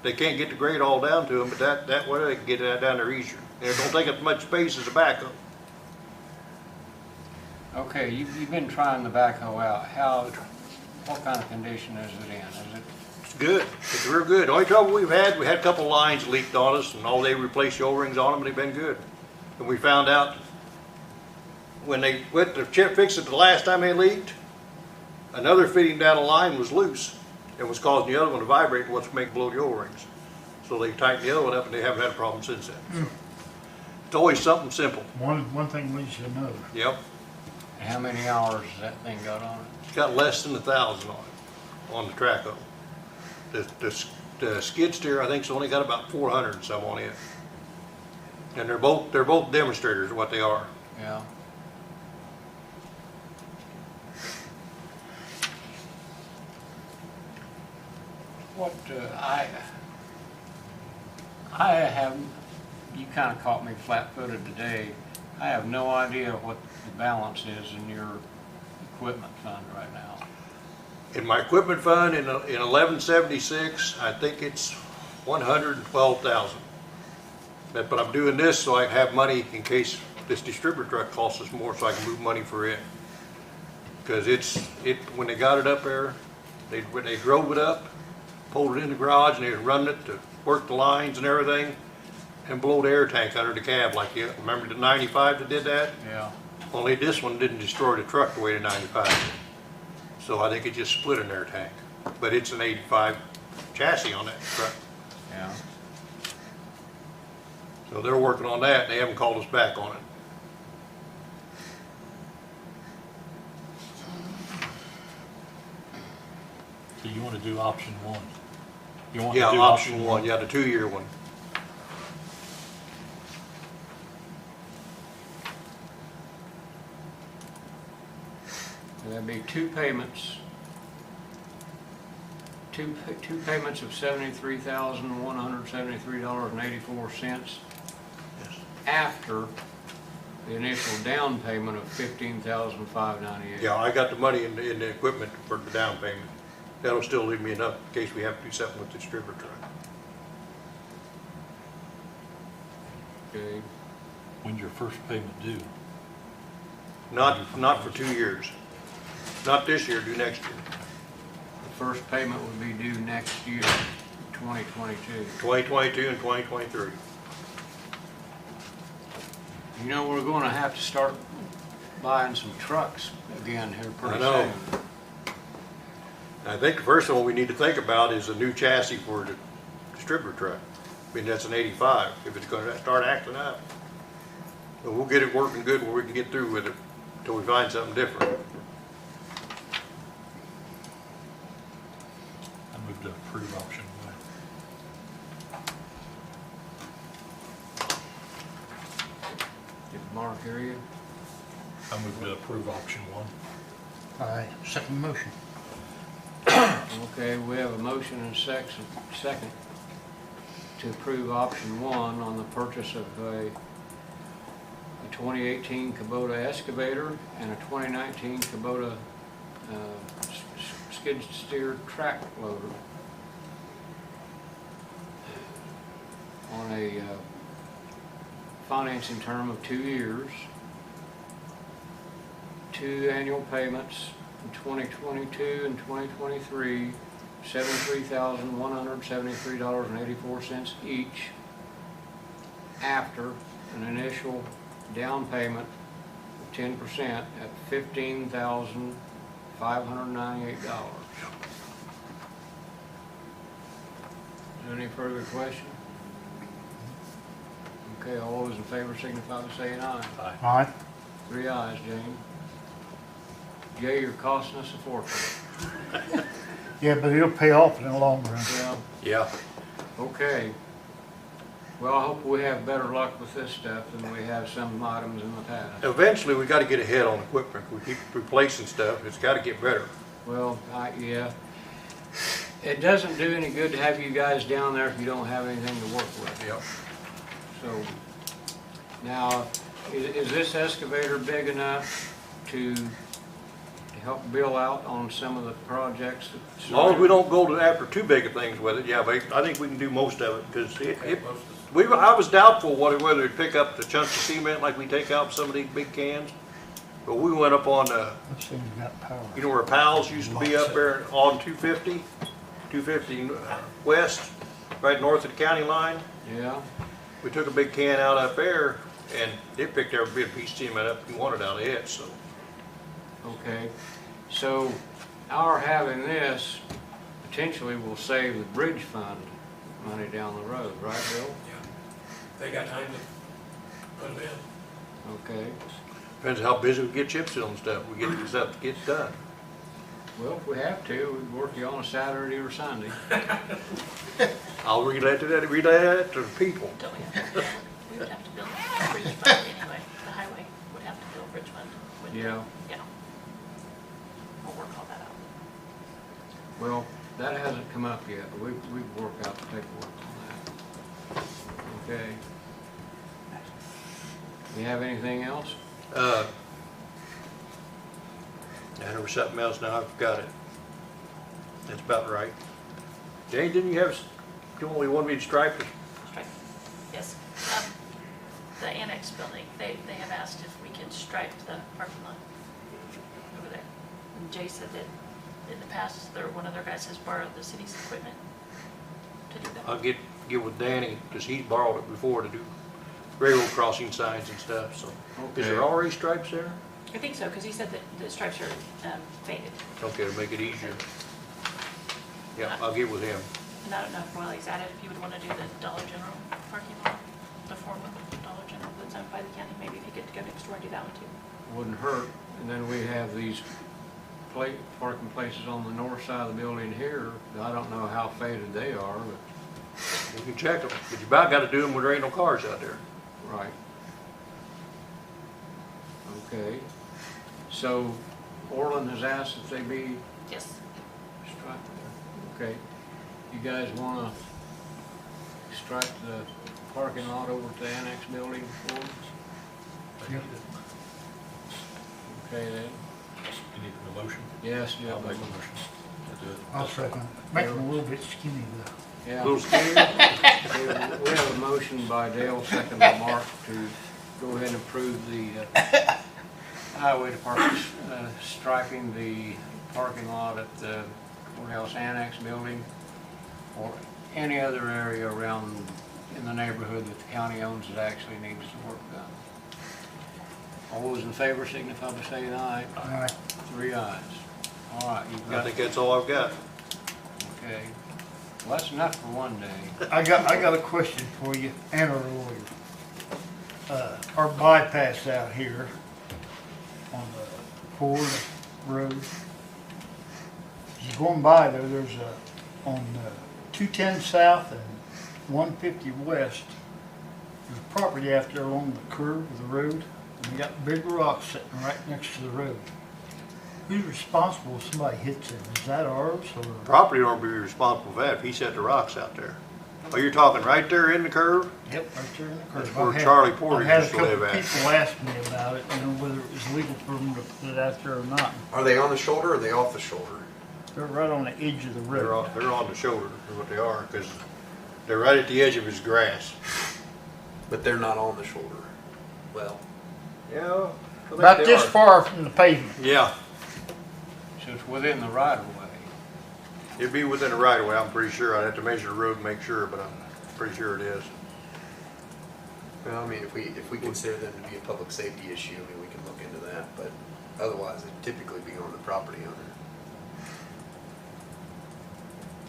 they can't get the grade all down to them, but that way they can get that down there easier. And it don't take up much space as a backhoe. Okay, you've been trying the backhoe out. What kind of condition is it in? Is it? It's good. It's real good. The only trouble we had a couple lines leaked on us, and all they replaced the O-rings on them, and they've been good. And we found out when they went to fix it the last time they leaked, another fitting down the line was loose and was causing the other one to vibrate and what's make blow the O-rings. So they tightened the other one up, and they haven't had a problem since then. So it's always something simple. One thing leads to another. Yep. How many hours has that thing got on it? It's got less than 1,000 on the Traco. The skid steer, I think, has only got about 400 and some on it. And they're both demonstrators, what they are. Yeah. What I have, you kind of caught me flat-footed today. I have no idea what the balance is in your equipment fund right now. In my equipment fund in 1176, I think it's 112,000. But I'm doing this so I have money in case this distributor truck costs us more, so I can move money for it. Because when they got it up there, when they drove it up, pulled it in the garage, and they was running it to work the lines and everything, and blow the air tank under the cab like you remember the 95 that did that? Yeah. Only this one didn't destroy the truck the way the 95 did. So I think it just split an air tank. But it's an 85 chassis on that truck. Yeah. So they're working on that. They haven't called us back on it. So you wanna do option one? You want to Yeah, do option one, yeah, the 2-year one. And that'd be two payments. Two payments of $73,173.84 after the initial down payment of $15,598. Yeah, I got the money in the equipment for the down payment. That'll still leave me enough in case we have to do something with the stripper truck. Okay. When's your first payment due? Not for 2 years. Not this year, do next year. The first payment would be due next year, 2022. 2022 and 2023. You know, we're gonna have to start buying some trucks again here I pretty know. soon. I think the first one we need to think about is a new chassis for the stripper truck. I mean, that's an 85, if it's gonna start acting up. But we'll get it working good where we can get through with it until we find something different. I move to approve option one. Did Mark hear you? I move to approve option one. I second motion. Okay, we have a motion and second to approve option one on the purchase of a 2018 Kubota excavator and a 2019 Kubota skid steer track loader on a financing term of 2 years, 2 annual payments in 2022 and 2023, $73,173.84 each, after an initial down payment of 10% at $15,598. Is there any further question? Okay, all those in favor signify by saying aye. Aye. 3 ayes, Jane. Jay, you're costing us a fortune. Yeah, but it'll pay off in the long run. Yeah. Yeah. Okay. Well, I hope we have better luck with this stuff than we have some items in the past. Eventually, we gotta get ahead on equipment. We keep replacing stuff. It's gotta get better. Well, yeah. It doesn't do any good to have you guys down there if you don't have anything to work with. Yep. So, now, is this excavator big enough to help Bill out on some of the projects? As long as we don't go to after too big of things with it, yeah, but I think we can do most of it, because I was doubtful whether it'd pick up the chunks of cement like we take out some of these big cans. But we went up on, This thing's got power. you know where Powell's used to be up there on 250 west, right north of the county line? Yeah? We took a big can out up there, and it picked every bit of piece of cement up we wanted out of it, so. Okay. So, our having this potentially will save the bridge fund money down the road, right, Bill? They got time to put them in. Okay. Depends how busy we get chips in on stuff. We get the stuff that gets done. Well, if we have to, we'd work you on a Saturday or Sunday. I'll relay that to the people. Don't we have to, we would have to build a bridge fund anyway. The highway would have to build a bridge fund. wouldn't it? Yeah. Yeah. We'll work all that out. Well, that hasn't come up yet, but we've worked out the paperwork on that. Okay. You have anything else? There was something else, now I've got it. That's about right. Jane, didn't you have, you only wanted me to stripe it? Stripe, yes. The annex building, they have asked if we can stripe the parking lot over there. And Jay said that in the past, one of their guys has borrowed the city's equipment to do that. I'll get with Danny, because he's borrowed it before to do railroad crossing signs and stuff, so. Is there Okay. already stripes there? I think so, because he said that the stripes are faded. Okay, to make it easier. Yeah, I'll get with him. And I don't know if while he's at it, if you would want to do the Dollar General parking lot, the form of the Dollar General that's owned by the county, maybe if you get to go next door and do that one too. Wouldn't hurt. And then we have these parking places on the north side of the building here. I don't know how faded they are, but, You can check them, but you about gotta do them when there ain't no cars out there. right. Okay. So Orland has asked if they be Yes. striped. Okay. You guys wanna stripe the parking lot over to the annex building for us? Yep. Okay then. You need a motion? Yes, yeah. I'll make a motion. Do it. I'll second. Make them a little bit skinny though. Yeah. Little skinny? We have a motion by Dale, second by Mark, to go ahead and approve the highway department striping the parking lot at the courthouse annex building or any other area around in the neighborhood that the county owns that actually needs the work done. All those in favor signify by saying aye. Aye. 3 ayes. All right, you've I got, think that's all I've got. okay. Well, that's enough for one day. I got a question for you and our lawyer. Our bypass out here on the Ford Road. As you're going by there, there's on 210 South and 150 West, there's property out there along the curve of the road, and they got big rocks sitting right next to the road. Who's responsible if somebody hits it? Is that ours or? Property owner will be responsible for that if he set the rocks out there. Oh, you're talking right there in the curve? Yep, right there in the curve. That's where I've had- Charlie Porter I've had used a to live couple at. people ask me about it, whether it was legal for them to put it out there or not. Are they on the shoulder or are they off the shoulder? They're right on the edge of the road. They're on the shoulder, is what they are, because they're right at the edge of his grass. But they're not on the shoulder. Well, Yeah. About this far from the pavement. Yeah, So it's within the right of way. it'd be within the right of way, I'm pretty sure. I'd have to measure the road and make sure, but I'm pretty sure it is. well, I mean, if we consider them to be a public safety issue, I mean, we can look into that, but otherwise it'd typically be on the property owner.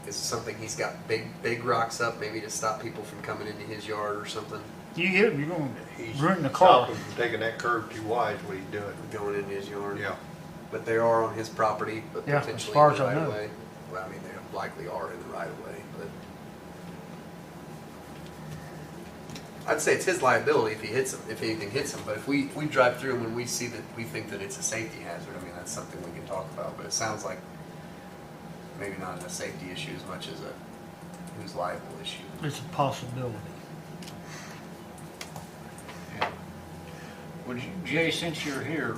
Is it something he's got big rocks up, maybe to stop people from coming into his yard or something, You hit them, you're going He's to ruin the car. stopping from taking that curve too wide is what he's doing. going into his yard? Yeah. But they are on his property, but Yeah, as potentially far in as the I right of know. way. Well, I mean, they likely are in the right of way, but I'd say it's his liability if he hits him, if anything hits him. But if we drive through him and we see that we think that it's a safety hazard, I mean, that's something we can talk about. But it sounds like maybe not a safety issue as much as a who's liable issue. It's a possibility. Yeah. Well, Jay, since you're here,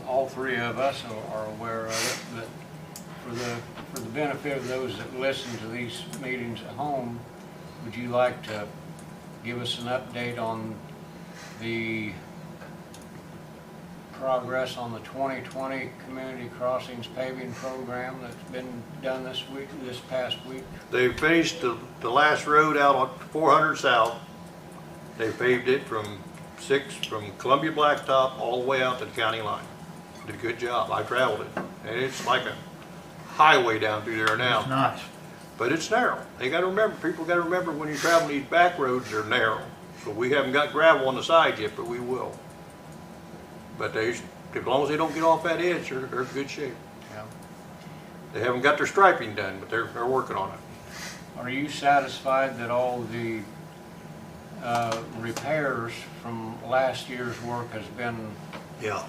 all three of us are aware of it, but for the benefit of those that listen to these meetings at home, would you like to give us an update on the progress on the 2020 Community Crossings paving program that's been done this past week? They finished the last road out on 400 South. They paved it from Columbia Blacktop all the way out to the county line. Did a good job. I traveled it. And it's like a highway down through there now. It's nice. But it's narrow. They gotta remember, people gotta remember when you're traveling these back roads, they're narrow. So we haven't got gravel on the side yet, but we will. But as long as they don't get off that edge, they're in good shape. Yeah. They haven't got their striping done, but they're working on it. Are you satisfied that all the repairs from last year's work has been Yeah.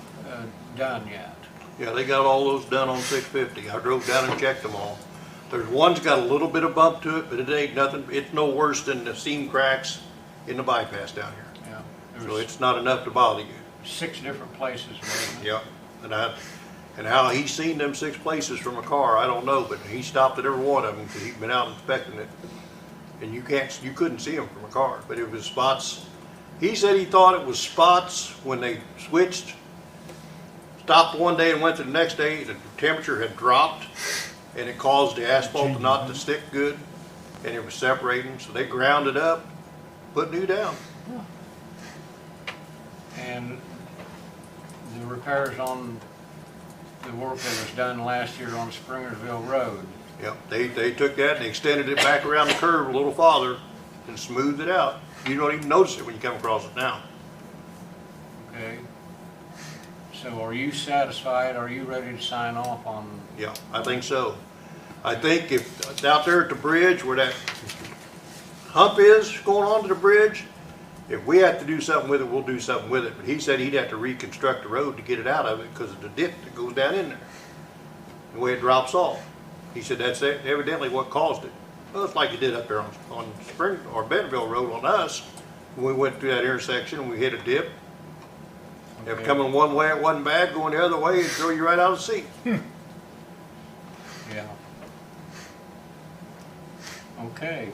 done yet? Yeah, they got all those done on 650. I drove down and checked them all. There's one's got a little bit of bump to it, but it ain't nothing, it's no worse than the seam cracks in the bypass down here. Yeah. So it's not enough to bother you. 6 different places, wasn't it? Yep. And how he's seen them 6 places from a car, I don't know, but he stopped at every one of them because he'd been out inspecting it. And you couldn't see them from a car, but it was spots. He said he thought it was spots when they switched, stopped one day and went to the next day, the temperature had dropped and it caused the asphalt not to stick good and it was separating, so they ground it up, put new down. And the repairs on the work that was done last year on Springersville Road, Yep, they took that and extended it back around the curve a little farther and smoothed it out. You don't even notice it when you come across it now. okay? So are you satisfied? Are you ready to sign off on? Yeah, I think so. I think if, out there at the bridge where that hump is going onto the bridge, if we have to do something with it, we'll do something with it. But he said he'd have to reconstruct the road to get it out of it because of the dip that goes down in there, the way it drops off. He said that's evidently what caused it. Well, it's like it did up there on Spring or Bentonville Road on us. When we went through that intersection and we hit a dip. If Okay. coming one way it wasn't bad, going the other way it'd throw you right out of the seat. Yeah. Okay.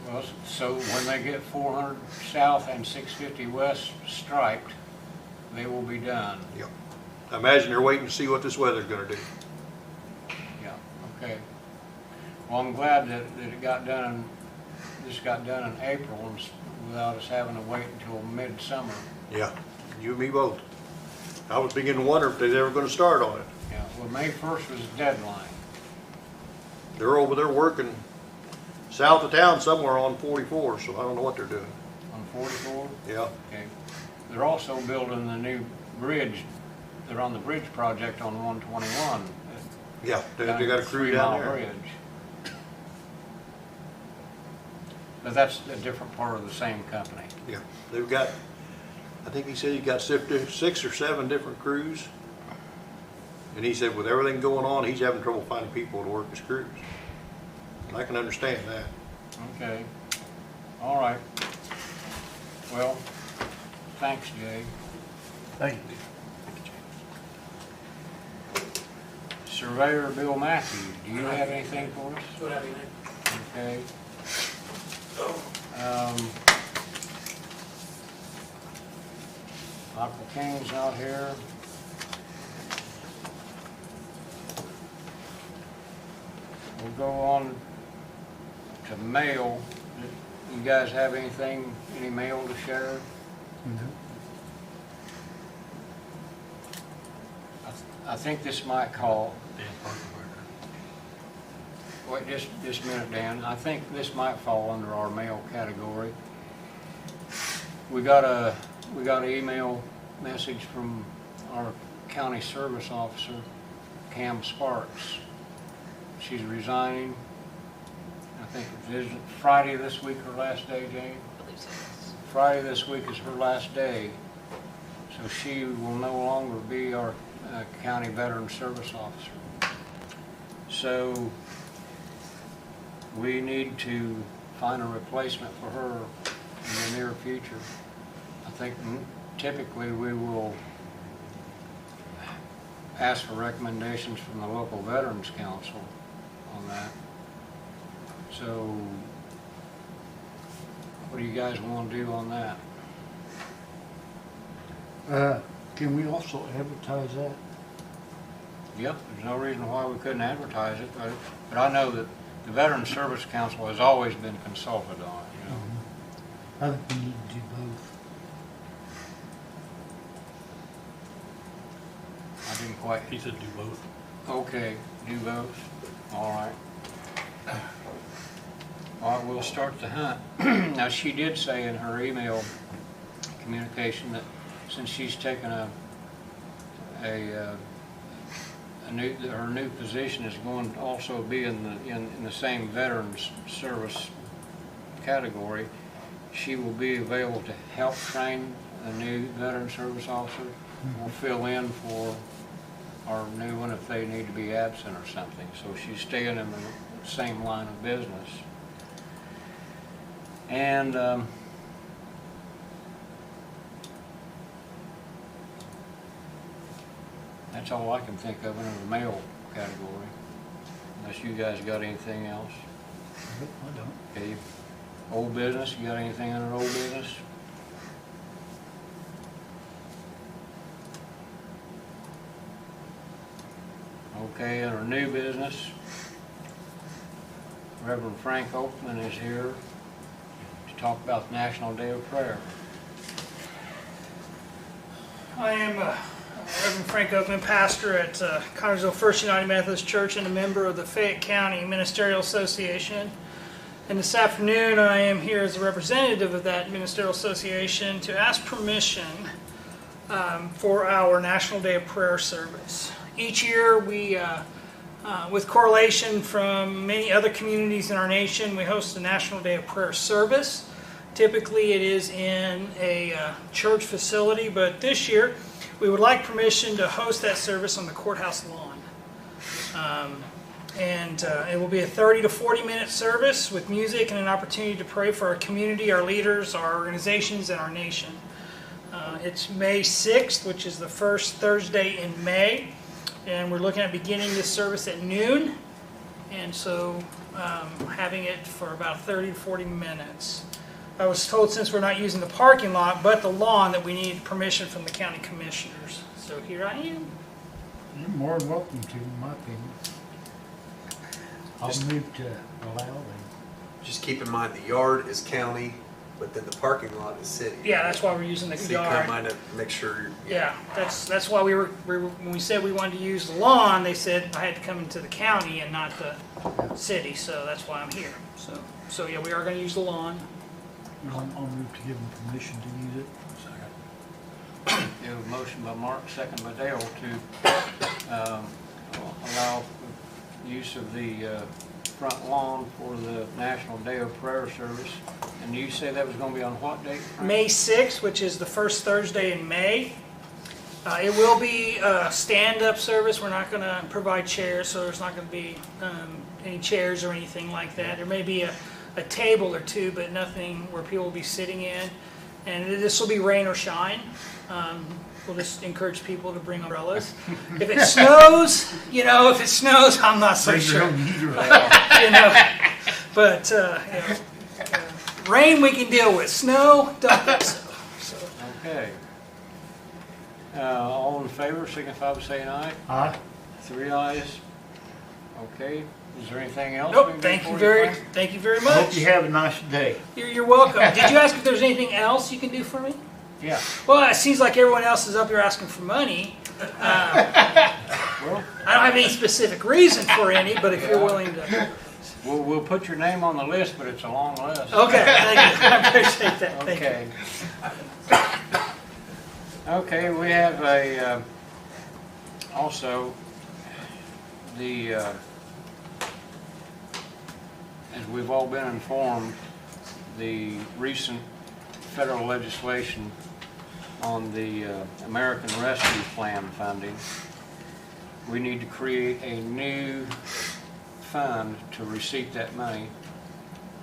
Well, so when they get 400 south and 650 west striped, they will be done. Yep. I imagine they're waiting to see what this weather's gonna do. Yeah, okay. Well, I'm glad that it got done, this got done in April and without us having to wait until midsummer. Yeah, you and me both. I was beginning to wonder if they're ever gonna start on it. Yeah, well, May 1st was the deadline. They're over there working south of town somewhere on 44, so I don't know what they're doing. On 44? Yeah, Okay. They're also building the new bridge. They're on the bridge project on 121. yeah, they got a crew down there. Bridge. But that's a different part of the same company. Yeah, they've got, I think he said he got 6 or 7 different crews. And he said with everything going on, he's having trouble finding people to work his crews. And I can understand that. Okay. All right. Well, thanks, Jay. Thank you. Surveyor Bill Matthews, do you have anything for us? Don't have anything. Okay. Michael King's not here. We'll go on to mail. You guys have anything, any mail to share? I think this might call. Wait just a minute, Dan. I think this might fall under our mail category. We got an email message from our county service officer, Cam Sparks. She's resigning. I think it's Friday this week her last day, Jane? I believe so, yes. Friday this week is her last day. So she will no longer be our county veteran service officer. So we need to find a replacement for her in the near future. I think typically we will ask for recommendations from the local Veterans Council on that. So what do you guys want to do on that? Can we also advertise that? Yep, there's no reason why we couldn't advertise it, but I know that the Veterans Service Council has always been consulted on it, you know. I think we need to do both. I didn't quite, He said do both. okay, do both, all right. All right, we'll start the hunt. Now, she did say in her email communication that since she's taken her new position is going to also be in the same veterans service category, she will be available to help train a new veteran service officer or fill in for our new one if they need to be absent or something. So she's staying in the same line of business. And that's all I can think of in the mail category, unless you guys got anything else. I don't. Okay, old business, you got anything under old business? Okay, under new business, Reverend Frank Oakman is here to talk about the National Day of Prayer. I am Reverend Frank Oakman, pastor at Connersville First United Methodist Church and a member of the Fayette County Ministerial Association. And this afternoon I am here as a representative of that Ministerial Association to ask permission for our National Day of Prayer service. Each year, we, with correlation from many other communities in our nation, we host a National Day of Prayer service. Typically, it is in a church facility, but this year, we would like permission to host that service on the courthouse lawn. It will be a 30 to 40-minute service with music and an opportunity to pray for our community, our leaders, our organizations, and our nation. It's May 6th, which is the first Thursday in May, and we're looking at beginning this service at noon, and so having it for about 30 to 40 minutes. I was told since we're not using the parking lot, but the lawn, that we need permission from the county commissioners. So here I am. You're more than welcome to, in my opinion. I'll move to allow them. Just keep in mind, the yard is county, but then the parking lot is city. Yeah, that's why we're using the So you kind of yard. mind to make sure. Yeah, that's why we were, when we said we wanted to use the lawn, they said I had to come into the county and not the city, so that's why I'm here. So yeah, we are gonna use the lawn. I'll move to give them permission to use it. We have a motion by Mark, second by Dale to allow use of the front lawn for the National Day of Prayer service. And you say that was going to be on what date, Frank? May 6th, which is the first Thursday in May. It will be a stand-up service. We're not going to provide chairs, so there's not going to be any chairs or anything like that. There may be a table or two, but nothing where people will be sitting in. And this will be rain or shine. We'll just encourage people to bring umbrellas. If it snows, I'm not so sure. But rain we can deal with. Snow, don't think so. Okay. All in favor, signify by saying aye. Aye. 3 ayes. Okay. Is there anything else? we Nope. can do Thank for you Frank? very Hope much. you have a nice day. You're welcome. Did you ask if there's anything else you can do for me? Yeah. Well, it seems like everyone else is up here asking for money. Well, I don't have any specific reason for any, but if you're willing to. we'll put your name on the list, but it's a long list. Okay, thank you. I appreciate that. Thank you. Okay. Okay, we have also as we've all been informed, the recent federal legislation on the American Rescue Plan funding. We need to create a new fund to receive that money,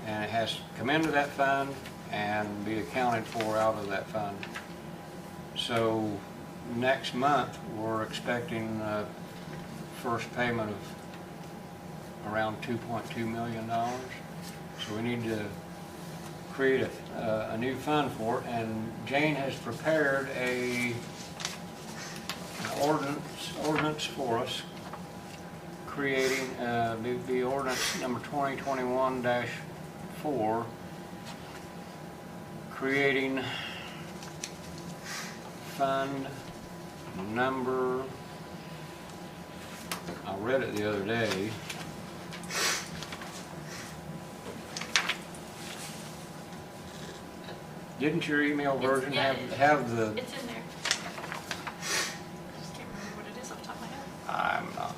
and it has to come into that fund and be accounted for out of that fund. So next month, we're expecting first payment of around $2.2 million. So we need to create a new fund for it, and Jane has prepared an ordinance for us, creating the ordinance number 2021-4, creating fund number, I read it the other day. Didn't your email version have the? It's in there. Just can't remember what it is off the top of my head. I'm not.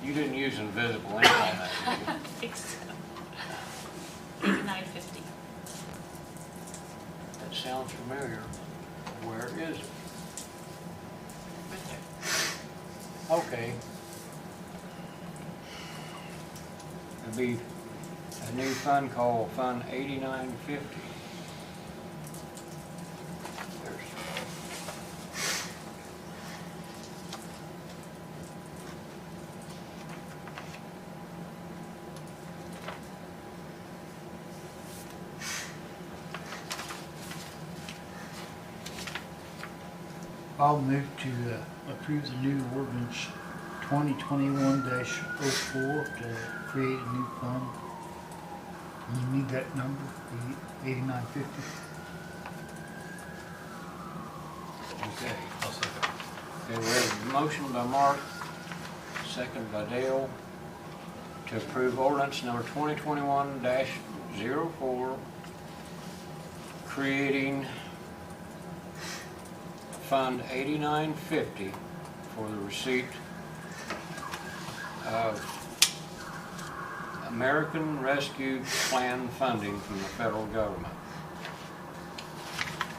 You didn't use invisible ink on that, did you? I think so. 8950. That sounds familiar. Where is it? Right there. Okay. It'd be a new fund called Fund 8950. There's. I'll move to approve the new ordinance 2021-04 to create a new fund. You need that number, 8950. Okay. Okay, we have a motion by Mark, second by Dale, to approve ordinance number 2021-04, creating Fund 8950 for the receipt of American Rescue Plan funding from the federal government.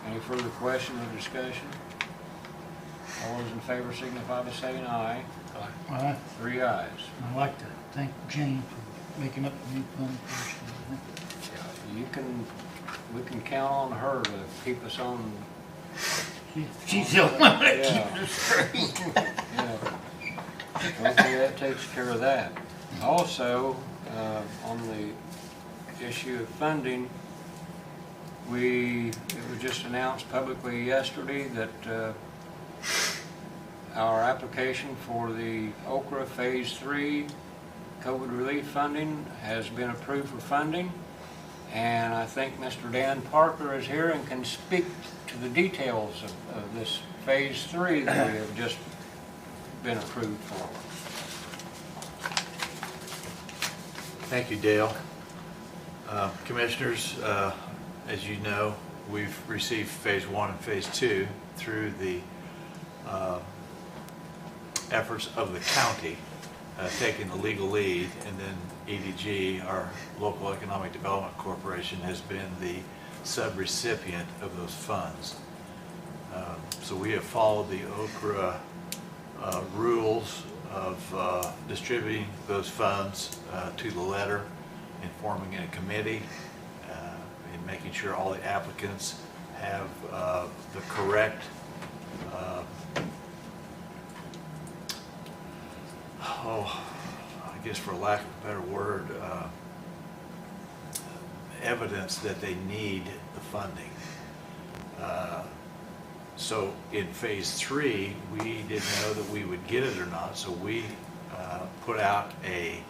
Any further question or discussion? All those in favor signify by saying aye. Aye. 3 ayes. I'd like to thank Jane for making up the new fund first. We can count on her to keep us on. She's the only one that Yeah. keeps us straight. Yeah. Okay, that takes care of that. Also, on the issue of funding, it was just announced publicly yesterday that our application for the Okra Phase 3 COVID relief funding has been approved for funding. And I think Mr. Dan Parker is here and can speak to the details of this Phase 3 that we have just been approved for. Thank you, Dale. Commissioners, as you know, we've received Phase 1 and Phase 2 through the efforts of the county taking the legal lead, and then EDG, our Local Economic Development Corporation, has been the sub-recipient of those funds. So we have followed the Okra rules of distributing those funds to the letter, informing a committee, and making sure all the applicants have the correct I guess for lack of a better word, evidence that they need the funding. So in Phase 3, we didn't know that we would get it or not, so we put out a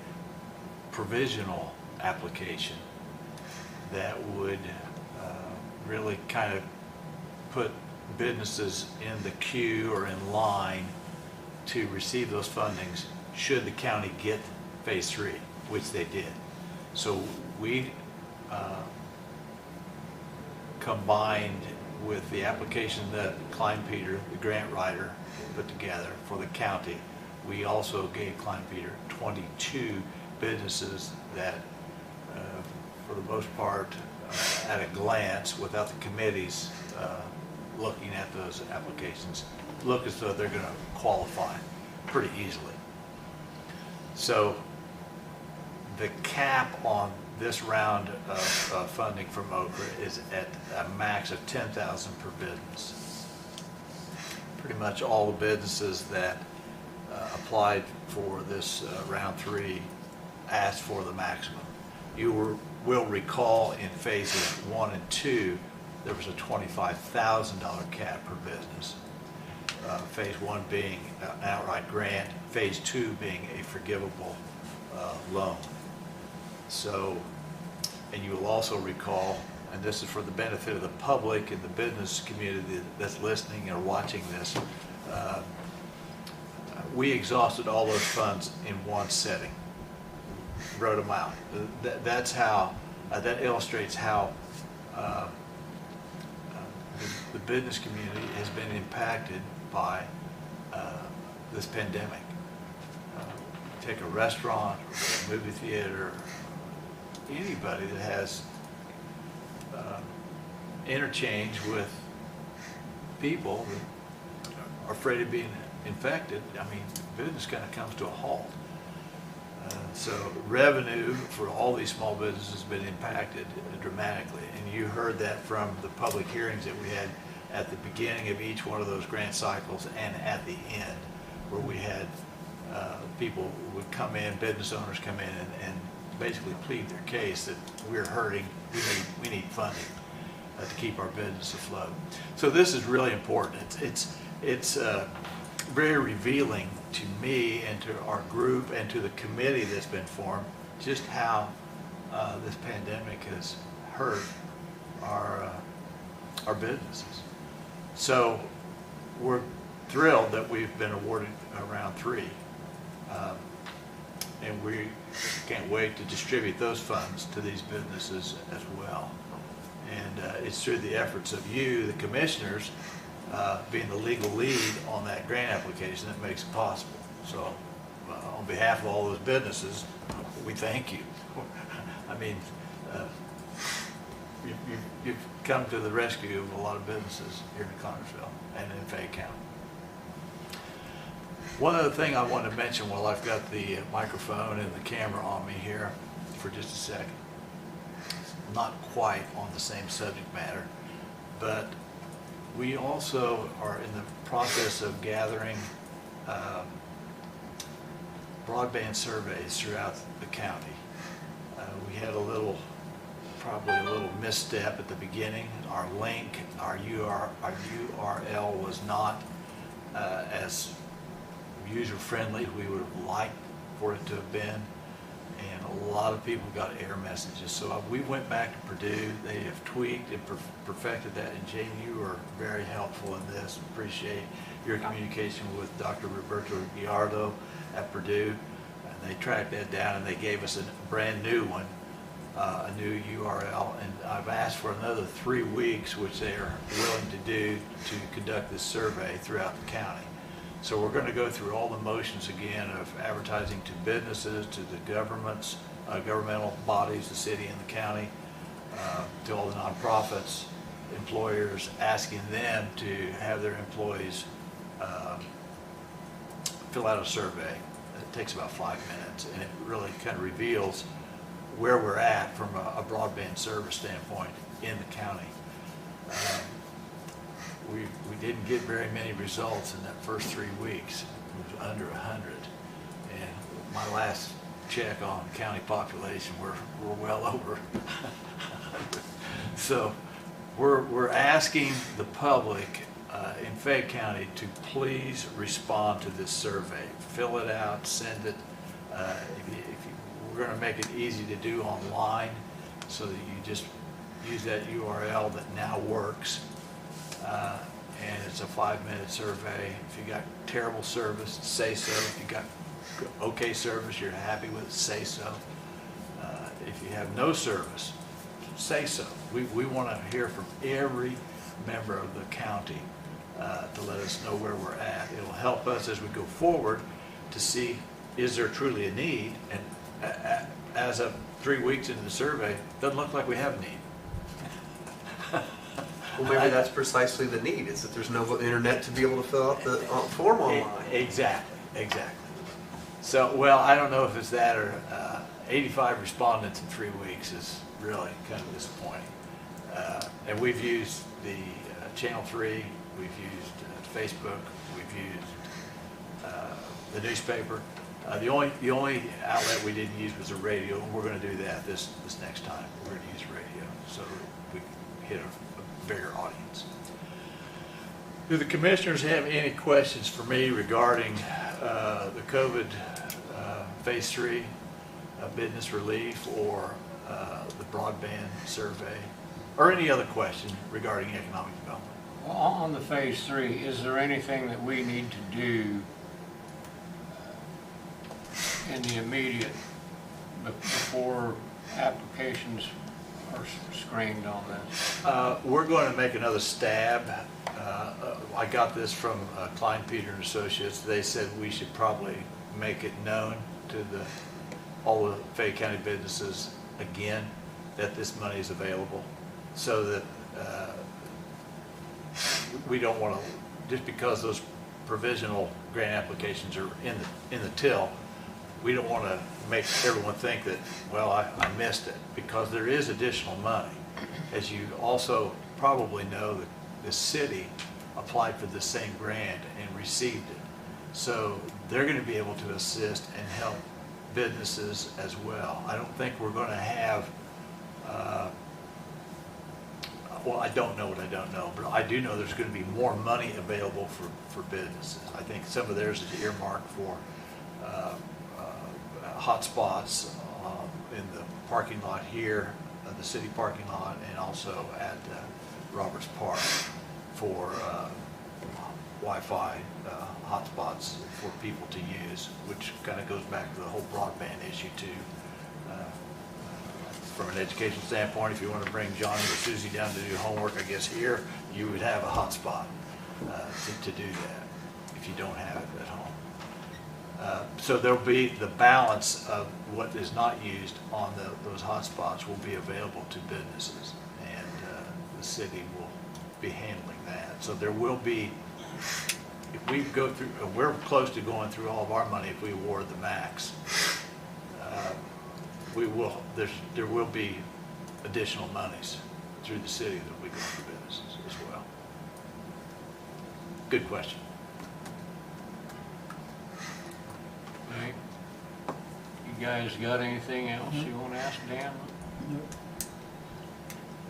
provisional application that would really kind of put businesses in the queue or in line to receive those fundings should the county get Phase 3, which they did. So we combined with the application that Klein Peter, the grant writer, put together for the county. We also gave Klein Peter 22 businesses that, for the most part, at a glance, without the committees looking at those applications, look as though they're going to qualify pretty easily. So the cap on this round of funding from Okra is at a max of $10,000 per business. Pretty much all the businesses that applied for this round 3 asked for the maximum. You will recall in Phases 1 and 2, there was a $25,000 cap per business. Phase 1 being an outright grant, Phase 2 being a forgivable loan. So, and you will also recall, and this is for the benefit of the public and the business community that's listening or watching this, we exhausted all those funds in one setting, wrote them out. That's how, that illustrates how the business community has been impacted by this pandemic. Take a restaurant, or a movie theater, anybody that has interchange with people that are afraid of being infected. I mean, business kind of comes to a halt. So revenue for all these small businesses has been impacted dramatically, and you heard that from the public hearings that we had at the beginning of each one of those grant cycles and at the end, where we had people would come in, business owners come in and basically plead their case that we're hurting, we need funding to keep our business afloat. So this is really important. It's very revealing to me and to our group and to the committee that's been formed just how this pandemic has hurt our businesses. So we're thrilled that we've been awarded round 3. and we can't wait to distribute those funds to these businesses as well. And it's through the efforts of you, the commissioners, being the legal lead on that grant application that makes it possible. So on behalf of all those businesses, we thank you. I mean, you've come to the rescue of a lot of businesses here in Connersville and in Fayette County. One other thing I want to mention while I've got the microphone and the camera on me here for just a second. Not quite on the same subject matter, but we also are in the process of gathering broadband surveys throughout the county. We had probably a little misstep at the beginning. Our link, our URL was not as user-friendly we would have liked for it to have been, and a lot of people got error messages. So we went back to Purdue. They have tweaked and perfected that, and Jane, you were very helpful in this. Appreciate your communication with Dr. Roberto Gallardo at Purdue. And they tracked that down, and they gave us a brand new one, a new URL, and I've asked for another 3 weeks, which they are willing to do, to conduct this survey throughout the county. So we're going to go through all the motions again of advertising to businesses, to the governments, governmental bodies, the city and the county, to all the nonprofits, employers, asking them to have their employees fill out a survey. It takes about 5 minutes, and it really kind of reveals where we're at from a broadband service standpoint in the county. We didn't get very many results in that first 3 weeks. It was under 100. And my last check on county population, we're well over 100. So we're asking the public in Fayette County to please respond to this survey. Fill it out, send it. We're going to make it easy to do online so that you just use that URL that now works. And it's a 5-minute survey. If you got terrible service, say so. If you got okay service, you're happy with it, say so. If you have no service, say so. We want to hear from every member of the county to let us know where we're at. It'll help us as we go forward to see, is there truly a need? And as of 3 weeks into the survey, doesn't look like we have a need. Well, maybe that's precisely the need, is that there's no internet to be able to fill out the form online. Exactly. So, well, I don't know if it's that or 85 respondents in 3 weeks is really kind of disappointing. And we've used the Channel 3, we've used Facebook, we've used the newspaper. The only outlet we didn't use was the radio, and we're going to do that this next time. We're going to use radio so we hit a bigger audience. Do the commissioners have any questions for me regarding the COVID phase 3 business relief or the broadband survey, or any other question regarding economic development? Well, on the phase 3, is there anything that we need to do in the immediate before applications are screened on this? We're going to make another stab. I got this from Klein Peter and Associates. They said we should probably make it known to all the Fayette County businesses again that this money is available, so that we don't want to, just because those provisional grant applications are in the till, we don't want to make everyone think that, well, I missed it, because there is additional money. As you also probably know, the city applied for the same grant and received it. So they're going to be able to assist and help businesses as well. I don't think we're going to have, well, I don't know what I don't know, but I do know there's going to be more money available for businesses. I think some of theirs is earmarked for hot spots in the parking lot here, the city parking lot, and also at Roberts Park for Wi-Fi hotspots for people to use, which kind of goes back to the whole broadband issue too. From an education standpoint, if you want to bring Johnny or Susie down to do homework, I guess here, you would have a hotspot to do that if you don't have it at home. So there'll be the balance of what is not used on those hotspots will be available to businesses, and the city will be handling that. So there will be, if we go through, we're close to going through all of our money if we award the max. There will be additional monies through the city that will be going to businesses as well. Good question. Okay. You guys got anything else you want to ask Dan?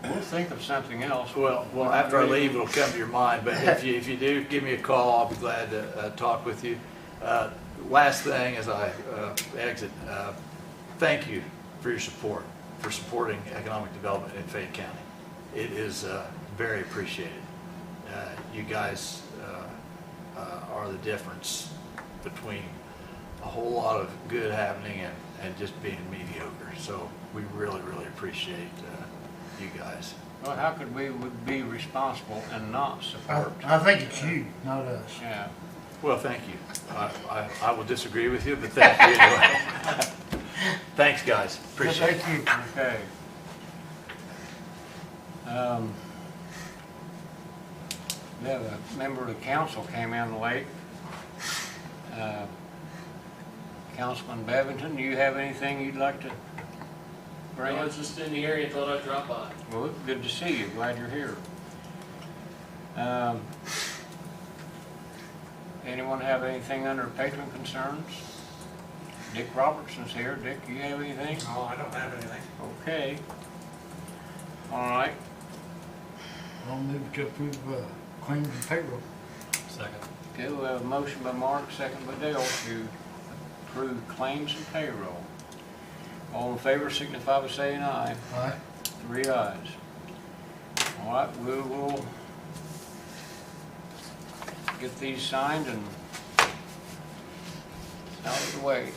We'll think of something else. Well, after I leave, it'll come to your mind, but if you do, give me a call, I'll be glad to talk with you. Last thing as I exit, thank you for your support, for supporting economic development in Fayette County. It is very appreciated. You guys are the difference between a whole lot of good happening and just being mediocre. So we really, really appreciate you guys. Well, how could we would be responsible and not support? I think it's you, not us. Yeah. Well, thank you. I will disagree with you, but thank you anyway. Thanks, guys. Appreciate it. Thank you. Okay. We have a member of the council came in late. Councilman Bevington, do you have anything you'd like to bring I up? was just in the area, thought I'd drop by. Well, good to see you. Glad you're here. Anyone have anything under patron concerns? Dick Robertson's here. Dick, do you have anything? No, I don't have anything. Okay. All right. I'll move to approve claims and payroll. Second. Okay, we have a motion by Mark, second by Dale to approve claims and payroll. All in favor signify by saying aye. Aye. 3 ayes. All right, we will get these signed and out of the way.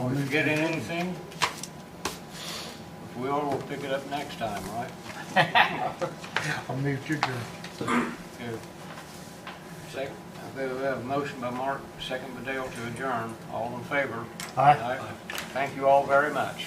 I'll we move forget to- anything? If we are, we'll pick it up next time, right? I'll move to adjourn. Good. Second, okay, we have a motion by Mark, second by Dale to adjourn. All in favor? Aye. Thank you all very much.